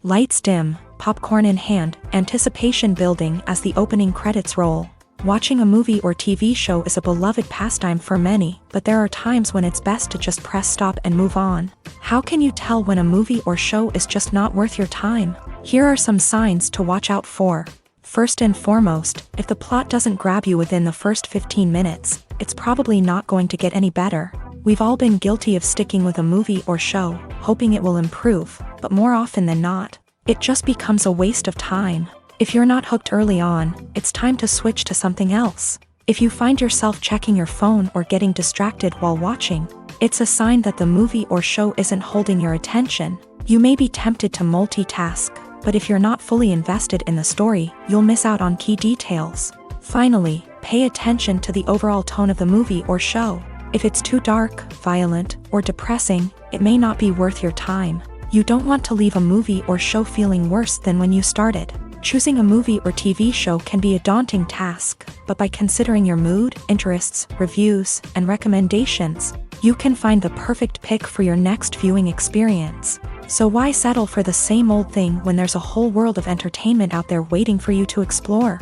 Lights dim, popcorn in hand, anticipation building as the opening credits roll. Watching a movie or TV show is a beloved pastime for many, but there are times when it's best to just press stop and move on. How can you tell when a movie or show is just not worth your time? Here are some signs to watch out for. First and foremost, if the plot doesn't grab you within the first 15 minutes, it's probably not going to get any better. We've all been guilty of sticking with a movie or show, hoping it will improve, but more often than not, it just becomes a waste of time. If you're not hooked early on, it's time to switch to something else. If you find yourself checking your phone or getting distracted while watching, it's a sign that the movie or show isn't holding your attention. You may be tempted to multitask, but if you're not fully invested in the story, you'll miss out on key details. Finally, pay attention to the overall tone of the movie or show. If it's too dark, violent, or depressing, it may not be worth your time. You don't want to leave a movie or show feeling worse than when you started. Choosing a movie or TV show can be a daunting task, but by considering your mood, interests, reviews, and recommendations, you can find the perfect pick for your next viewing experience. So why settle for the same old thing when there's a whole world of entertainment out there waiting for you to explore?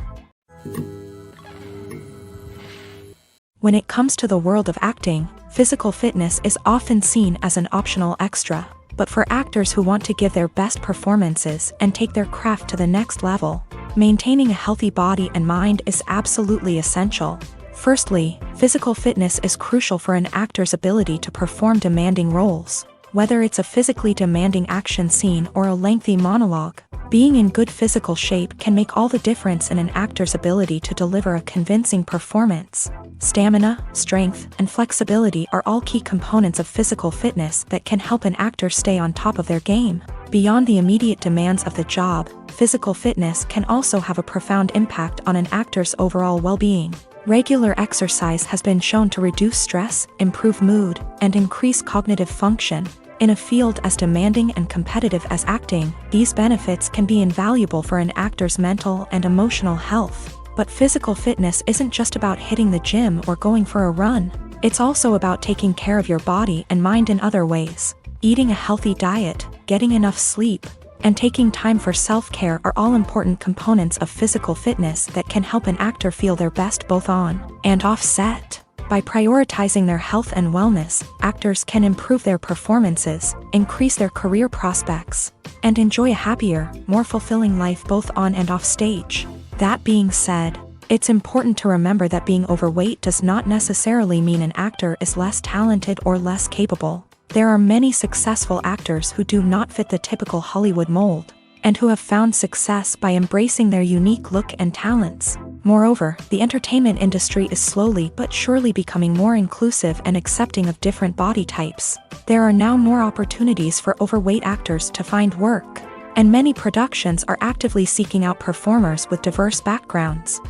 When it comes to the world of acting, physical fitness is often seen as an optional extra. But for actors who want to give their best performances and take their craft to the next level, maintaining a healthy body and mind is absolutely essential. Firstly, physical fitness is crucial for an actor's ability to perform demanding roles. Whether it's a physically demanding action scene or a lengthy monologue, being in good physical shape can make all the difference in an actor's ability to deliver a convincing performance. Stamina, strength, and flexibility are all key components of physical fitness that can help an actor stay on top of their game. Beyond the immediate demands of the job, physical fitness can also have a profound impact on an actor's overall well-being. Regular exercise has been shown to reduce stress, improve mood, and increase cognitive function. In a field as demanding and competitive as acting, these benefits can be invaluable for an actor's mental and emotional health. But physical fitness isn't just about hitting the gym or going for a run. It's also about taking care of your body and mind in other ways. Eating a healthy diet, getting enough sleep, and taking time for self-care are all important components of physical fitness that can help an actor feel their best both on and off set. By prioritizing their health and wellness, actors can improve their performances, increase their career prospects, and enjoy a happier, more fulfilling life both on and off stage. That being said, it's important to remember that being overweight does not necessarily mean an actor is less talented or less capable. There are many successful actors who do not fit the typical Hollywood mold, and who have found success by embracing their unique look and talents. Moreover, the entertainment industry is slowly but surely becoming more inclusive and accepting of different body types. There are now more opportunities for overweight actors to find work, and many productions are actively seeking out performers with diverse backgrounds.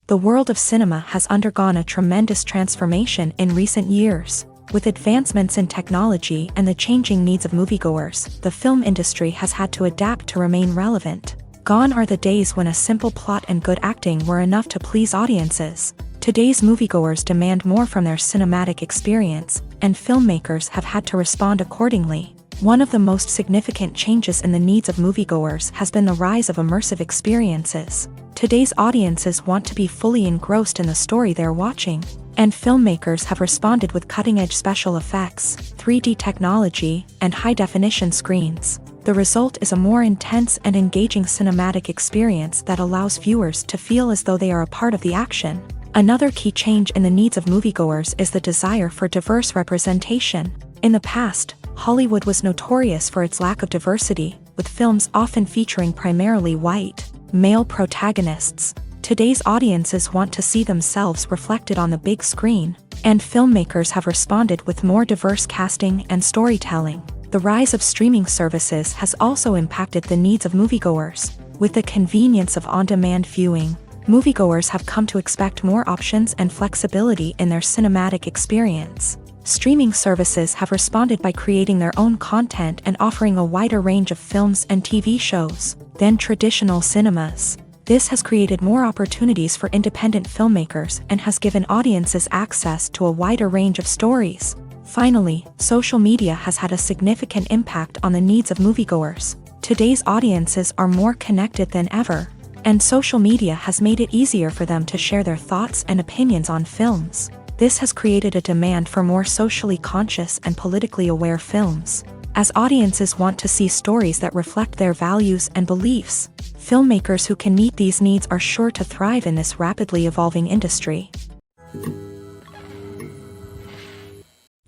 The world of cinema has undergone a tremendous transformation in recent years. With advancements in technology and the changing needs of moviegoers, the film industry has had to adapt to remain relevant. Gone are the days when a simple plot and good acting were enough to please audiences. Today's moviegoers demand more from their cinematic experience, and filmmakers have had to respond accordingly. One of the most significant changes in the needs of moviegoers has been the rise of immersive experiences. Today's audiences want to be fully engrossed in the story they're watching, and filmmakers have responded with cutting-edge special effects, 3D technology, and high-definition screens. The result is a more intense and engaging cinematic experience that allows viewers to feel as though they are a part of the action. Another key change in the needs of moviegoers is the desire for diverse representation. In the past, Hollywood was notorious for its lack of diversity, with films often featuring primarily white, male protagonists. Today's audiences want to see themselves reflected on the big screen, and filmmakers have responded with more diverse casting and storytelling. The rise of streaming services has also impacted the needs of moviegoers. With the convenience of on-demand viewing, moviegoers have come to expect more options and flexibility in their cinematic experience. Streaming services have responded by creating their own content and offering a wider range of films and TV shows than traditional cinemas. This has created more opportunities for independent filmmakers and has given audiences access to a wider range of stories. Finally, social media has had a significant impact on the needs of moviegoers. Today's audiences are more connected than ever, and social media has made it easier for them to share their thoughts and opinions on films. This has created a demand for more socially conscious and politically aware films. As audiences want to see stories that reflect their values and beliefs, filmmakers who can meet these needs are sure to thrive in this rapidly evolving industry.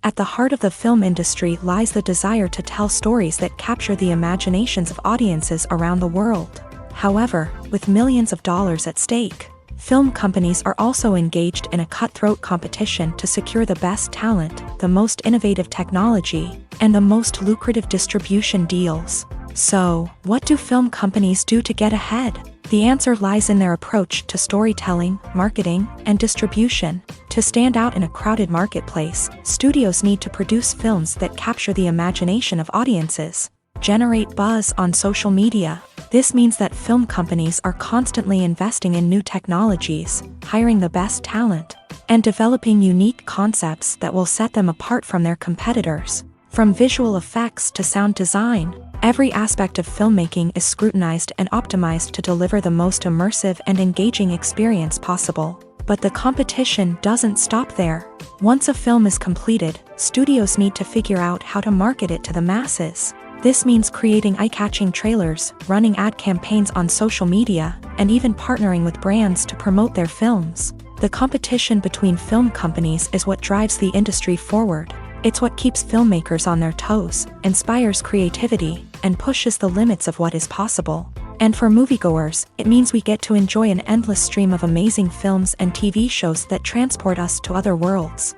At the heart of the film industry lies the desire to tell stories that capture the imaginations of audiences around the world. However, with millions of dollars at stake, film companies are also engaged in a cutthroat competition to secure the best talent, the most innovative technology, and the most lucrative distribution deals. So, what do film companies do to get ahead? The answer lies in their approach to storytelling, marketing, and distribution. To stand out in a crowded marketplace, studios need to produce films that capture the imagination of audiences, generate buzz on social media. This means that film companies are constantly investing in new technologies, hiring the best talent, and developing unique concepts that will set them apart from their competitors. From visual effects to sound design, Every aspect of filmmaking is scrutinized and optimized to deliver the most immersive and engaging experience possible. But the competition doesn't stop there. Once a film is completed, studios need to figure out how to market it to the masses. This means creating eye-catching trailers, running ad campaigns on social media, and even partnering with brands to promote their films. The competition between film companies is what drives the industry forward. It's what keeps filmmakers on their toes, inspires creativity, and pushes the limits of what is possible. And for moviegoers, it means we get to enjoy an endless stream of amazing films and TV shows that transport us to other worlds.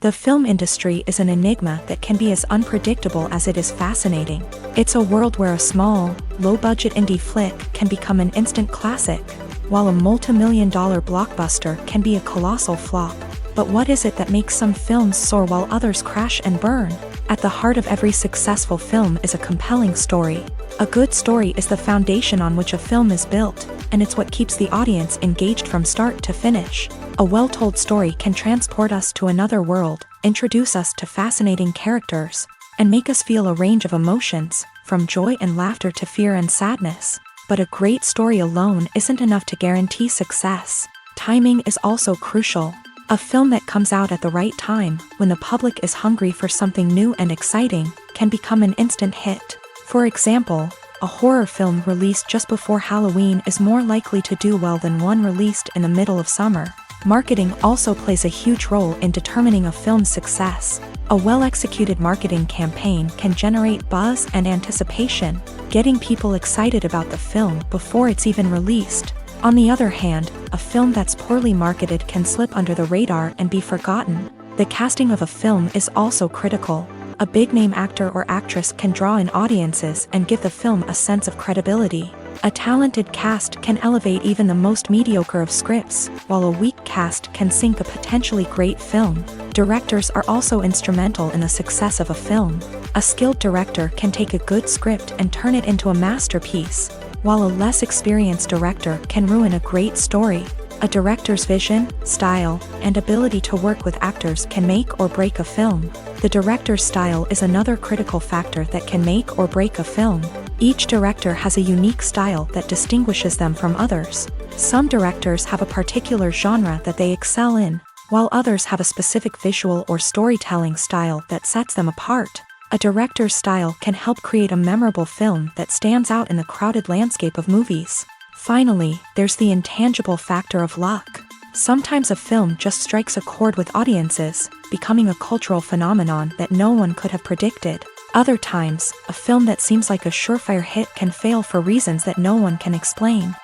The film industry is an enigma that can be as unpredictable as it is fascinating. It's a world where a small, low-budget indie flick can become an instant classic, while a multi-million-dollar blockbuster can be a colossal flop. But what is it that makes some films soar while others crash and burn? At the heart of every successful film is a compelling story. A good story is the foundation on which a film is built, and it's what keeps the audience engaged from start to finish. A well-told story can transport us to another world, introduce us to fascinating characters, and make us feel a range of emotions, from joy and laughter to fear and sadness. But a great story alone isn't enough to guarantee success. Timing is also crucial. A film that comes out at the right time, when the public is hungry for something new and exciting, can become an instant hit. For example, a horror film released just before Halloween is more likely to do well than one released in the middle of summer. Marketing also plays a huge role in determining a film's success. A well-executed marketing campaign can generate buzz and anticipation, getting people excited about the film before it's even released. On the other hand, a film that's poorly marketed can slip under the radar and be forgotten. The casting of a film is also critical. A big-name actor or actress can draw in audiences and give the film a sense of credibility. A talented cast can elevate even the most mediocre of scripts, while a weak cast can sink a potentially great film. Directors are also instrumental in the success of a film. A skilled director can take a good script and turn it into a masterpiece, while a less experienced director can ruin a great story. A director's vision, style, and ability to work with actors can make or break a film. The director's style is another critical factor that can make or break a film. Each director has a unique style that distinguishes them from others. Some directors have a particular genre that they excel in, while others have a specific visual or storytelling style that sets them apart. A director's style can help create a memorable film that stands out in the crowded landscape of movies. Finally, there's the intangible factor of luck. Sometimes a film just strikes a chord with audiences, becoming a cultural phenomenon that no one could have predicted. Other times, a film that seems like a surefire hit can fail for reasons that no one can explain.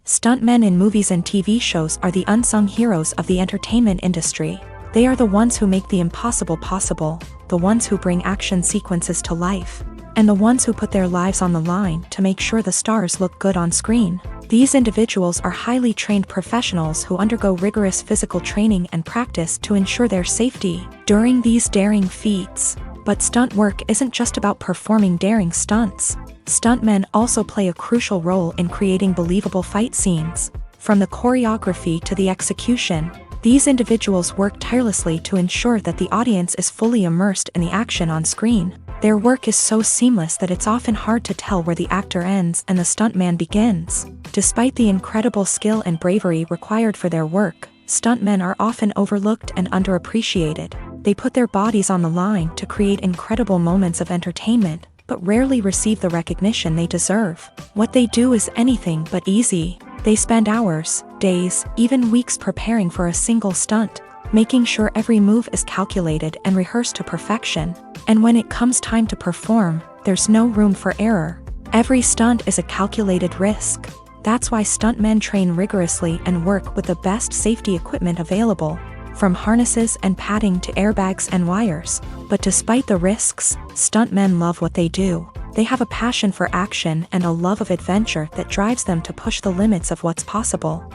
Stuntmen in movies and TV shows are the unsung heroes of the entertainment industry. They are the ones who make the impossible possible, the ones who bring action sequences to life, and the ones who put their lives on the line to make sure the stars look good on screen. These individuals are highly trained professionals who undergo rigorous physical training and practice to ensure their safety during these daring feats. But stunt work isn't just about performing daring stunts. Stuntmen also play a crucial role in creating believable fight scenes. From the choreography to the execution, these individuals work tirelessly to ensure that the audience is fully immersed in the action on screen. Their work is so seamless that it's often hard to tell where the actor ends and the stuntman begins. Despite the incredible skill and bravery required for their work, stuntmen are often overlooked and underappreciated. They put their bodies on the line to create incredible moments of entertainment, but rarely receive the recognition they deserve. What they do is anything but easy. They spend hours, days, even weeks preparing for a single stunt, making sure every move is calculated and rehearsed to perfection. And when it comes time to perform, there's no room for error. Every stunt is a calculated risk. That's why stuntmen train rigorously and work with the best safety equipment available, from harnesses and padding to airbags and wires. But despite the risks, stuntmen love what they do. They have a passion for action and a love of adventure that drives them to push the limits of what's possible.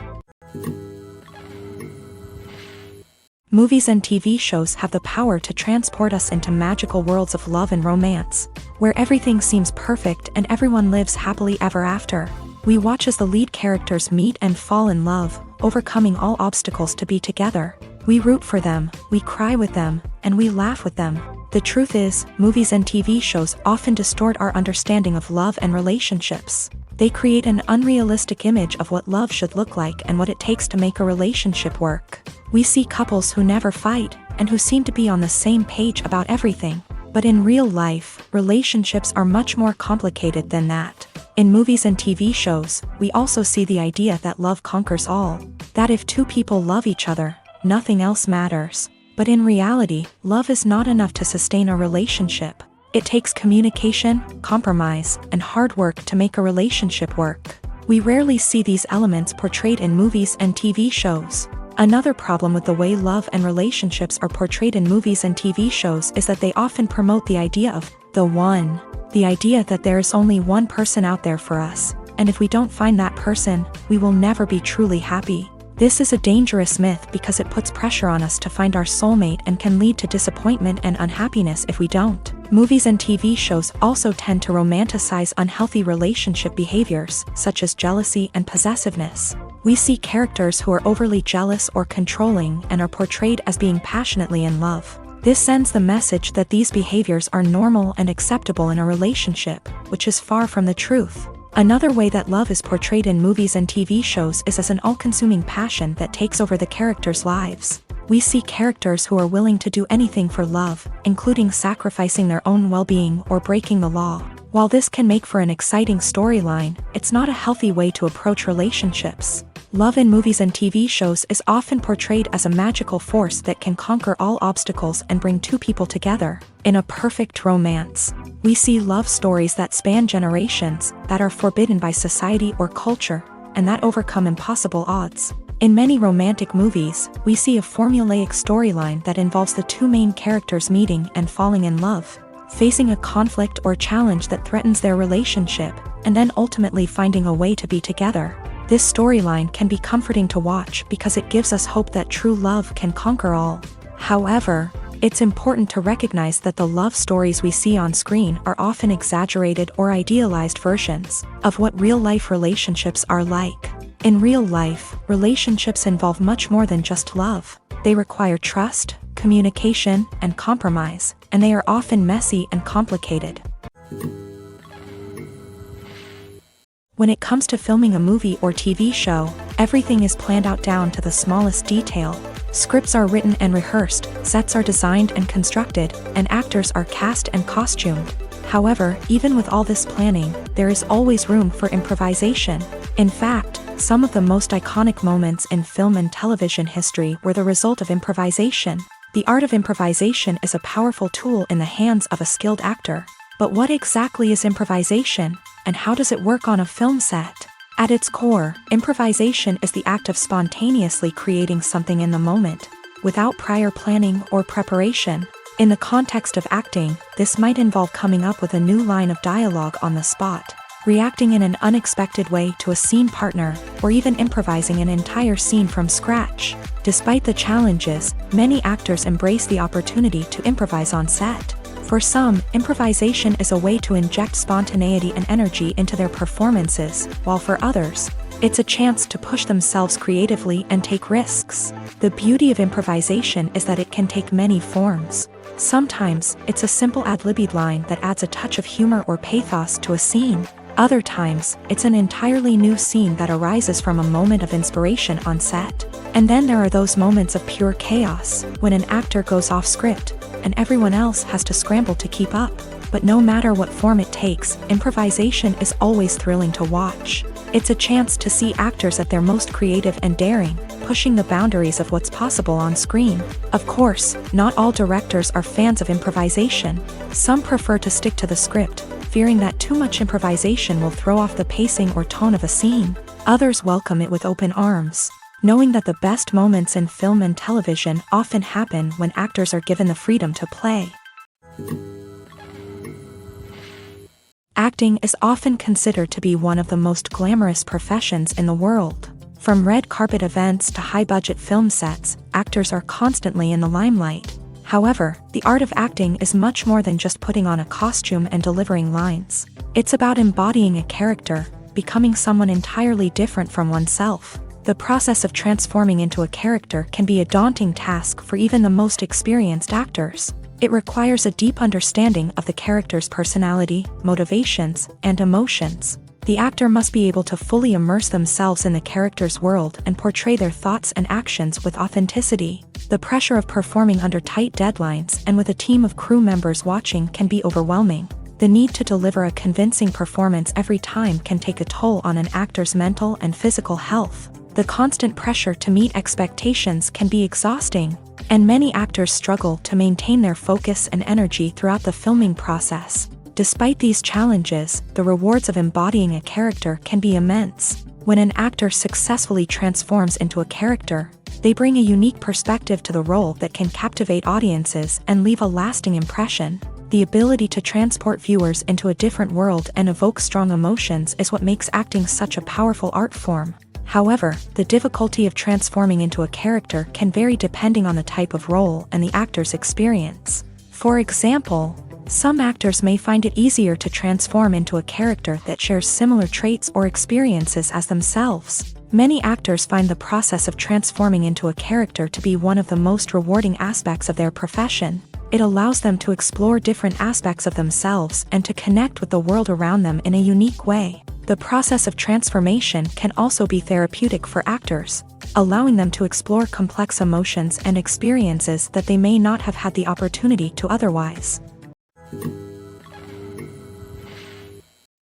Movies and TV shows have the power to transport us into magical worlds of love and romance, where everything seems perfect and everyone lives happily ever after. We watch as the lead characters meet and fall in love, overcoming all obstacles to be together. We root for them, we cry with them, and we laugh with them. The truth is, movies and TV shows often distort our understanding of love and relationships. They create an unrealistic image of what love should look like and what it takes to make a relationship work. We see couples who never fight, and who seem to be on the same page about everything. But in real life, relationships are much more complicated than that. In movies and TV shows, we also see the idea that love conquers all. That if two people love each other, nothing else matters. But in reality, love is not enough to sustain a relationship. It takes communication, compromise, and hard work to make a relationship work. We rarely see these elements portrayed in movies and TV shows. Another problem with the way love and relationships are portrayed in movies and TV shows is that they often promote the idea of the one. The idea that there is only one person out there for us, and if we don't find that person, we will never be truly happy. This is a dangerous myth because it puts pressure on us to find our soulmate and can lead to disappointment and unhappiness if we don't. Movies and TV shows also tend to romanticize unhealthy relationship behaviors, such as jealousy and possessiveness. We see characters who are overly jealous or controlling and are portrayed as being passionately in love. This sends the message that these behaviors are normal and acceptable in a relationship, which is far from the truth. Another way that love is portrayed in movies and TV shows is as an all-consuming passion that takes over the characters' lives. We see characters who are willing to do anything for love, including sacrificing their own well-being or breaking the law. While this can make for an exciting storyline, it's not a healthy way to approach relationships. Love in movies and TV shows is often portrayed as a magical force that can conquer all obstacles and bring two people together in a perfect romance. We see love stories that span generations, that are forbidden by society or culture, and that overcome impossible odds. In many romantic movies, we see a formulaic storyline that involves the two main characters meeting and falling in love, facing a conflict or challenge that threatens their relationship, and then ultimately finding a way to be together. This storyline can be comforting to watch because it gives us hope that true love can conquer all. However, it's important to recognize that the love stories we see on screen are often exaggerated or idealized versions of what real-life relationships are like. In real life, relationships involve much more than just love. They require trust, communication, and compromise, and they are often messy and complicated. When it comes to filming a movie or TV show, everything is planned out down to the smallest detail. Scripts are written and rehearsed, sets are designed and constructed, and actors are cast and costumed. However, even with all this planning, there is always room for improvisation. In fact, some of the most iconic moments in film and television history were the result of improvisation. The art of improvisation is a powerful tool in the hands of a skilled actor. But what exactly is improvisation, and how does it work on a film set? At its core, improvisation is the act of spontaneously creating something in the moment, without prior planning or preparation. In the context of acting, this might involve coming up with a new line of dialogue on the spot, reacting in an unexpected way to a scene partner, or even improvising an entire scene from scratch. Despite the challenges, many actors embrace the opportunity to improvise on set. For some, improvisation is a way to inject spontaneity and energy into their performances, while for others, it's a chance to push themselves creatively and take risks. The beauty of improvisation is that it can take many forms. Sometimes, it's a simple ad-libbed line that adds a touch of humor or pathos to a scene. Other times, it's an entirely new scene that arises from a moment of inspiration on set. And then there are those moments of pure chaos, when an actor goes off script, and everyone else has to scramble to keep up. But no matter what form it takes, improvisation is always thrilling to watch. It's a chance to see actors at their most creative and daring, pushing the boundaries of what's possible on screen. Of course, not all directors are fans of improvisation. Some prefer to stick to the script, fearing that too much improvisation will throw off the pacing or tone of a scene. Others welcome it with open arms, knowing that the best moments in film and television often happen when actors are given the freedom to play. Acting is often considered to be one of the most glamorous professions in the world. From red carpet events to high-budget film sets, actors are constantly in the limelight. However, the art of acting is much more than just putting on a costume and delivering lines. It's about embodying a character, becoming someone entirely different from oneself. The process of transforming into a character can be a daunting task for even the most experienced actors. It requires a deep understanding of the character's personality, motivations, and emotions. The actor must be able to fully immerse themselves in the character's world and portray their thoughts and actions with authenticity. The pressure of performing under tight deadlines and with a team of crew members watching can be overwhelming. The need to deliver a convincing performance every time can take a toll on an actor's mental and physical health. The constant pressure to meet expectations can be exhausting, and many actors struggle to maintain their focus and energy throughout the filming process. Despite these challenges, the rewards of embodying a character can be immense. When an actor successfully transforms into a character, they bring a unique perspective to the role that can captivate audiences and leave a lasting impression. The ability to transport viewers into a different world and evoke strong emotions is what makes acting such a powerful art form. However, the difficulty of transforming into a character can vary depending on the type of role and the actor's experience. For example, some actors may find it easier to transform into a character that shares similar traits or experiences as themselves. Many actors find the process of transforming into a character to be one of the most rewarding aspects of their profession. It allows them to explore different aspects of themselves and to connect with the world around them in a unique way. The process of transformation can also be therapeutic for actors, allowing them to explore complex emotions and experiences that they may not have had the opportunity to otherwise.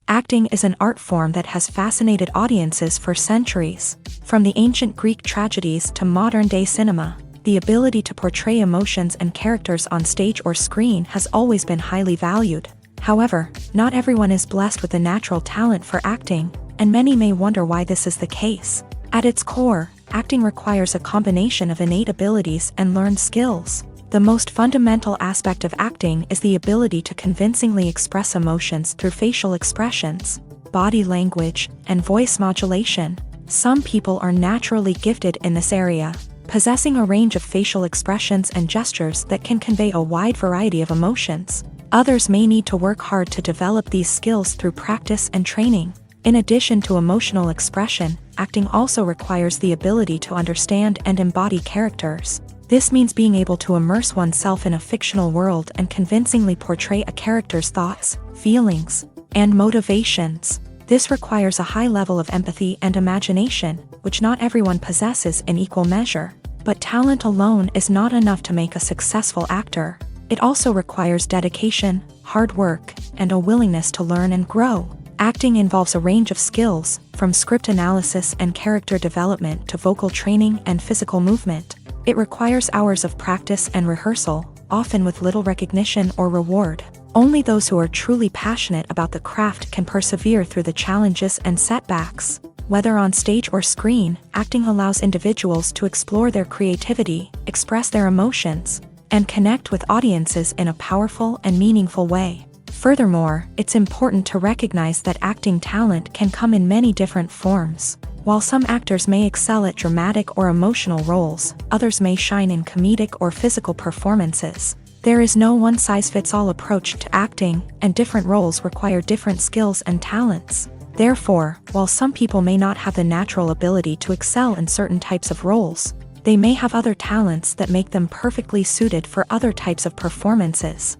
Acting is an art form that has fascinated audiences for centuries. From the ancient Greek tragedies to modern-day cinema, the ability to portray emotions and characters on stage or screen has always been highly valued. However, not everyone is blessed with a natural talent for acting, and many may wonder why this is the case. At its core, acting requires a combination of innate abilities and learned skills. The most fundamental aspect of acting is the ability to convincingly express emotions through facial expressions, body language, and voice modulation. Some people are naturally gifted in this area, possessing a range of facial expressions and gestures that can convey a wide variety of emotions. Others may need to work hard to develop these skills through practice and training. In addition to emotional expression, acting also requires the ability to understand and embody characters. This means being able to immerse oneself in a fictional world and convincingly portray a character's thoughts, feelings, and motivations. This requires a high level of empathy and imagination, which not everyone possesses in equal measure. But talent alone is not enough to make a successful actor. It also requires dedication, hard work, and a willingness to learn and grow. Acting involves a range of skills, from script analysis and character development to vocal training and physical movement. It requires hours of practice and rehearsal, often with little recognition or reward. Only those who are truly passionate about the craft can persevere through the challenges and setbacks. Whether on stage or screen, acting allows individuals to explore their creativity, express their emotions, and connect with audiences in a powerful and meaningful way. Furthermore, it's important to recognize that acting talent can come in many different forms. While some actors may excel at dramatic or emotional roles, others may shine in comedic or physical performances. There is no one-size-fits-all approach to acting, and different roles require different skills and talents. Therefore, while some people may not have the natural ability to excel in certain types of roles, they may have other talents that make them perfectly suited for other types of performances.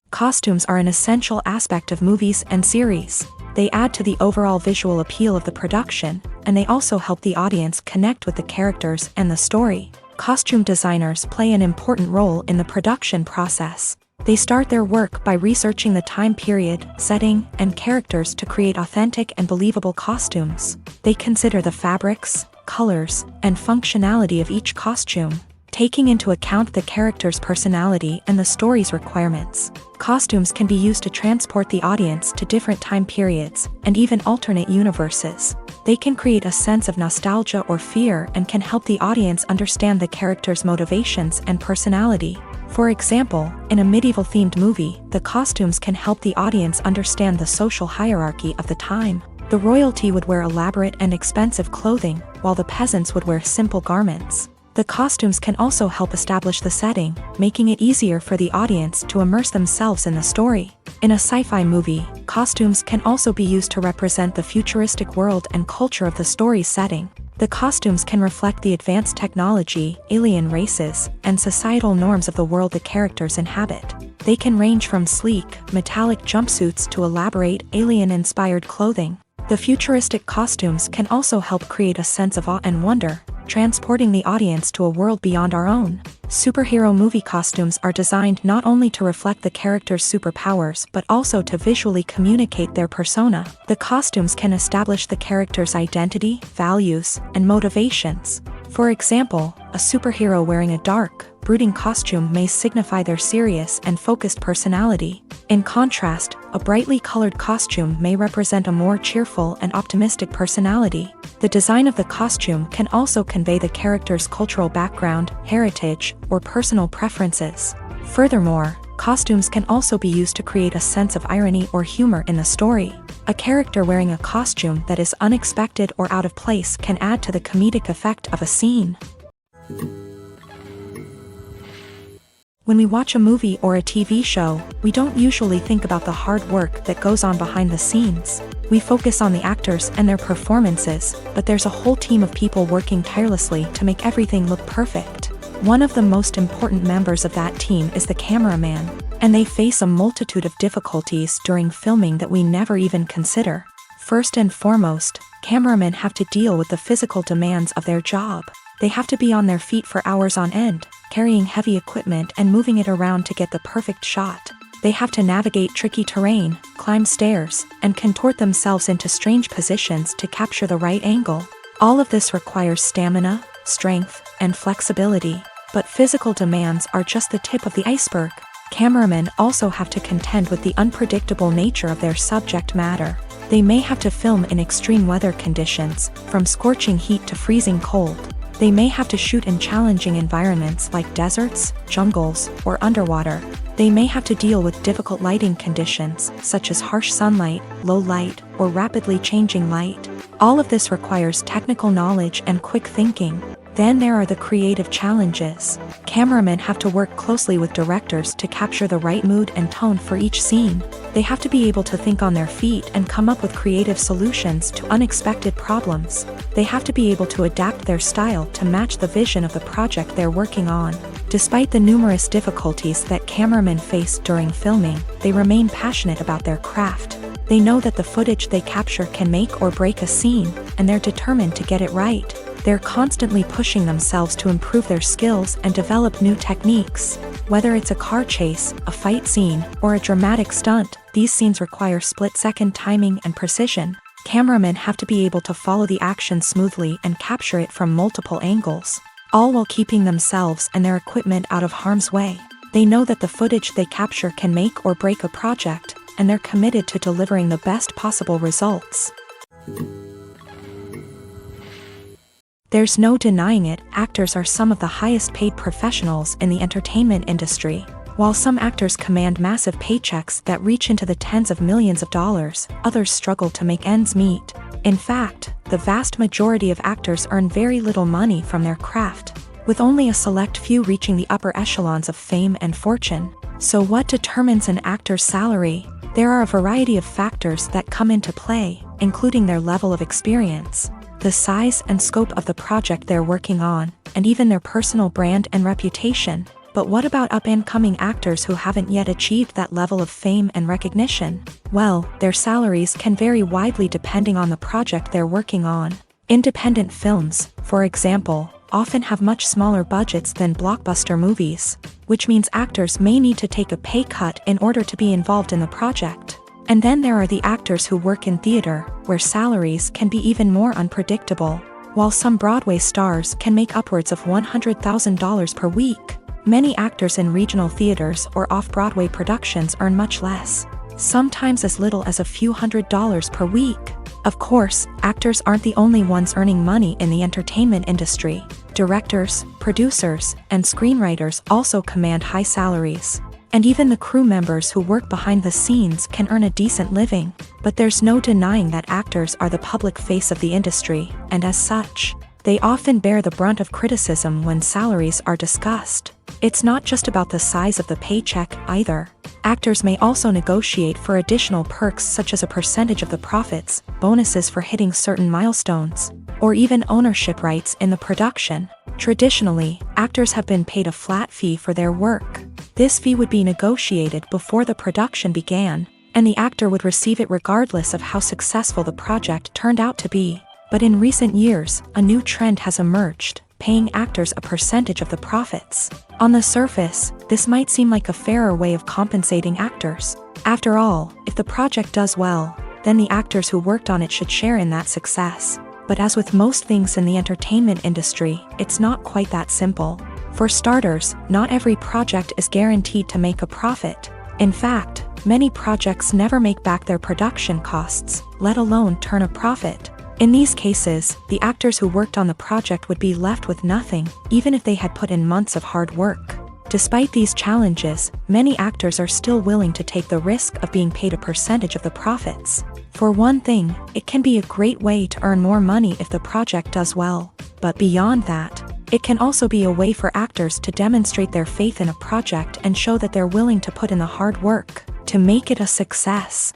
Costumes are an essential aspect of movies and series. They add to the overall visual appeal of the production, and they also help the audience connect with the characters and the story. Costume designers play an important role in the production process. They start their work by researching the time period, setting, and characters to create authentic and believable costumes. They consider the fabrics, colors, and functionality of each costume, taking into account the character's personality and the story's requirements. Costumes can be used to transport the audience to different time periods and even alternate universes. They can create a sense of nostalgia or fear and can help the audience understand the character's motivations and personality. For example, in a medieval-themed movie, the costumes can help the audience understand the social hierarchy of the time. The royalty would wear elaborate and expensive clothing, while the peasants would wear simple garments. The costumes can also help establish the setting, making it easier for the audience to immerse themselves in the story. In a sci-fi movie, costumes can also be used to represent the futuristic world and culture of the story's setting. The costumes can reflect the advanced technology, alien races, and societal norms of the world the characters inhabit. They can range from sleek, metallic jumpsuits to elaborate, alien-inspired clothing. The futuristic costumes can also help create a sense of awe and wonder, transporting the audience to a world beyond our own. Superhero movie costumes are designed not only to reflect the character's superpowers but also to visually communicate their persona. The costumes can establish the character's identity, values, and motivations. For example, a superhero wearing a dark, brooding costume may signify their serious and focused personality. In contrast, a brightly colored costume may represent a more cheerful and optimistic personality. The design of the costume can also convey the character's cultural background, heritage, or personal preferences. Furthermore, costumes can also be used to create a sense of irony or humor in the story. A character wearing a costume that is unexpected or out of place can add to the comedic effect of a scene. When we watch a movie or a TV show, we don't usually think about the hard work that goes on behind the scenes. We focus on the actors and their performances, but there's a whole team of people working tirelessly to make everything look perfect. One of the most important members of that team is the cameraman, and they face a multitude of difficulties during filming that we never even consider. First and foremost, cameramen have to deal with the physical demands of their job. They have to be on their feet for hours on end, carrying heavy equipment and moving it around to get the perfect shot. They have to navigate tricky terrain, climb stairs, and contort themselves into strange positions to capture the right angle. All of this requires stamina, strength, and flexibility. But physical demands are just the tip of the iceberg. Cameramen also have to contend with the unpredictable nature of their subject matter. They may have to film in extreme weather conditions, from scorching heat to freezing cold. They may have to shoot in challenging environments like deserts, jungles, or underwater. They may have to deal with difficult lighting conditions, such as harsh sunlight, low light, or rapidly changing light. All of this requires technical knowledge and quick thinking. Then there are the creative challenges. Cameramen have to work closely with directors to capture the right mood and tone for each scene. They have to be able to think on their feet and come up with creative solutions to unexpected problems. They have to be able to adapt their style to match the vision of the project they're working on. Despite the numerous difficulties that cameramen face during filming, they remain passionate about their craft. They know that the footage they capture can make or break a scene, and they're determined to get it right. They're constantly pushing themselves to improve their skills and develop new techniques. Whether it's a car chase, a fight scene, or a dramatic stunt, these scenes require split-second timing and precision. Cameramen have to be able to follow the action smoothly and capture it from multiple angles, all while keeping themselves and their equipment out of harm's way. They know that the footage they capture can make or break a project, and they're committed to delivering the best possible results. There's no denying it, actors are some of the highest paid professionals in the entertainment industry. While some actors command massive paychecks that reach into the tens of millions of dollars, others struggle to make ends meet. In fact, the vast majority of actors earn very little money from their craft, with only a select few reaching the upper echelons of fame and fortune. So what determines an actor's salary? There are a variety of factors that come into play, including their level of experience, the size and scope of the project they're working on, and even their personal brand and reputation. But what about up-and-coming actors who haven't yet achieved that level of fame and recognition? Well, their salaries can vary widely depending on the project they're working on. Independent films, for example, often have much smaller budgets than blockbuster movies, which means actors may need to take a pay cut in order to be involved in the project. And then there are the actors who work in theater, where salaries can be even more unpredictable. While some Broadway stars can make upwards of $100,000 per week, many actors in regional theaters or off-Broadway productions earn much less, sometimes as little as a few $100s per week. Of course, actors aren't the only ones earning money in the entertainment industry. Directors, producers, and screenwriters also command high salaries. And even the crew members who work behind the scenes can earn a decent living. But there's no denying that actors are the public face of the industry, and as such, They often bear the brunt of criticism when salaries are discussed. It's not just about the size of the paycheck either. Actors may also negotiate for additional perks such as a percentage of the profits, bonuses for hitting certain milestones, or even ownership rights in the production. Traditionally, actors have been paid a flat fee for their work. This fee would be negotiated before the production began, and the actor would receive it regardless of how successful the project turned out to be. But in recent years, a new trend has emerged, paying actors a percentage of the profits. On the surface, this might seem like a fairer way of compensating actors. After all, if the project does well, then the actors who worked on it should share in that success. But as with most things in the entertainment industry, it's not quite that simple. For starters, not every project is guaranteed to make a profit. In fact, many projects never make back their production costs, let alone turn a profit. In these cases, the actors who worked on the project would be left with nothing, even if they had put in months of hard work. Despite these challenges, many actors are still willing to take the risk of being paid a percentage of the profits. For one thing, it can be a great way to earn more money if the project does well. But beyond that, it can also be a way for actors to demonstrate their faith in a project and show that they're willing to put in the hard work to make it a success.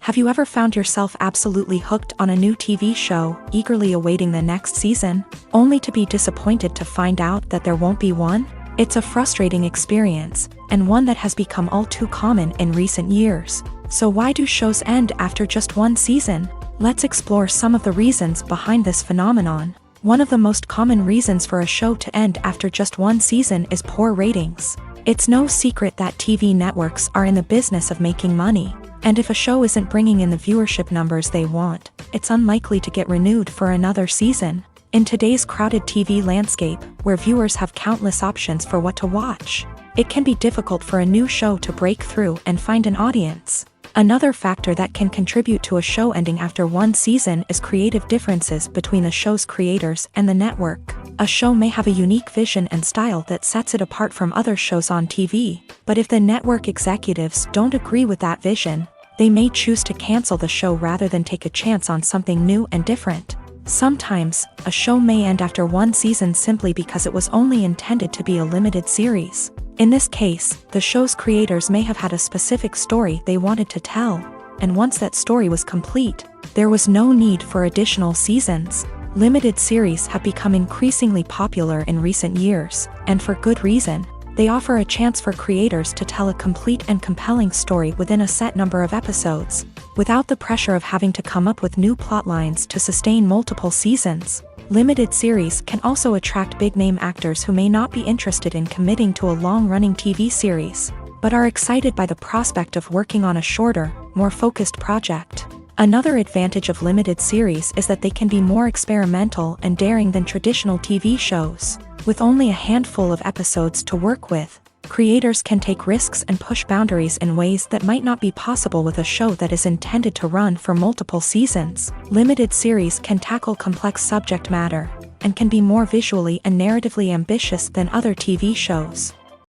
Have you ever found yourself absolutely hooked on a new TV show, eagerly awaiting the next season, only to be disappointed to find out that there won't be one? It's a frustrating experience, and one that has become all too common in recent years. So why do shows end after just one season? Let's explore some of the reasons behind this phenomenon. One of the most common reasons for a show to end after just one season is poor ratings. It's no secret that TV networks are in the business of making money. And if a show isn't bringing in the viewership numbers they want, it's unlikely to get renewed for another season. In today's crowded TV landscape, where viewers have countless options for what to watch, it can be difficult for a new show to break through and find an audience. Another factor that can contribute to a show ending after one season is creative differences between the show's creators and the network. A show may have a unique vision and style that sets it apart from other shows on TV, but if the network executives don't agree with that vision, they may choose to cancel the show rather than take a chance on something new and different. Sometimes, a show may end after one season simply because it was only intended to be a limited series. In this case, the show's creators may have had a specific story they wanted to tell, and once that story was complete, there was no need for additional seasons. Limited series have become increasingly popular in recent years, and for good reason. They offer a chance for creators to tell a complete and compelling story within a set number of episodes, without the pressure of having to come up with new plotlines to sustain multiple seasons. Limited series can also attract big-name actors who may not be interested in committing to a long-running TV series, but are excited by the prospect of working on a shorter, more focused project. Another advantage of limited series is that they can be more experimental and daring than traditional TV shows. With only a handful of episodes to work with, creators can take risks and push boundaries in ways that might not be possible with a show that is intended to run for multiple seasons. Limited series can tackle complex subject matter, and can be more visually and narratively ambitious than other TV shows.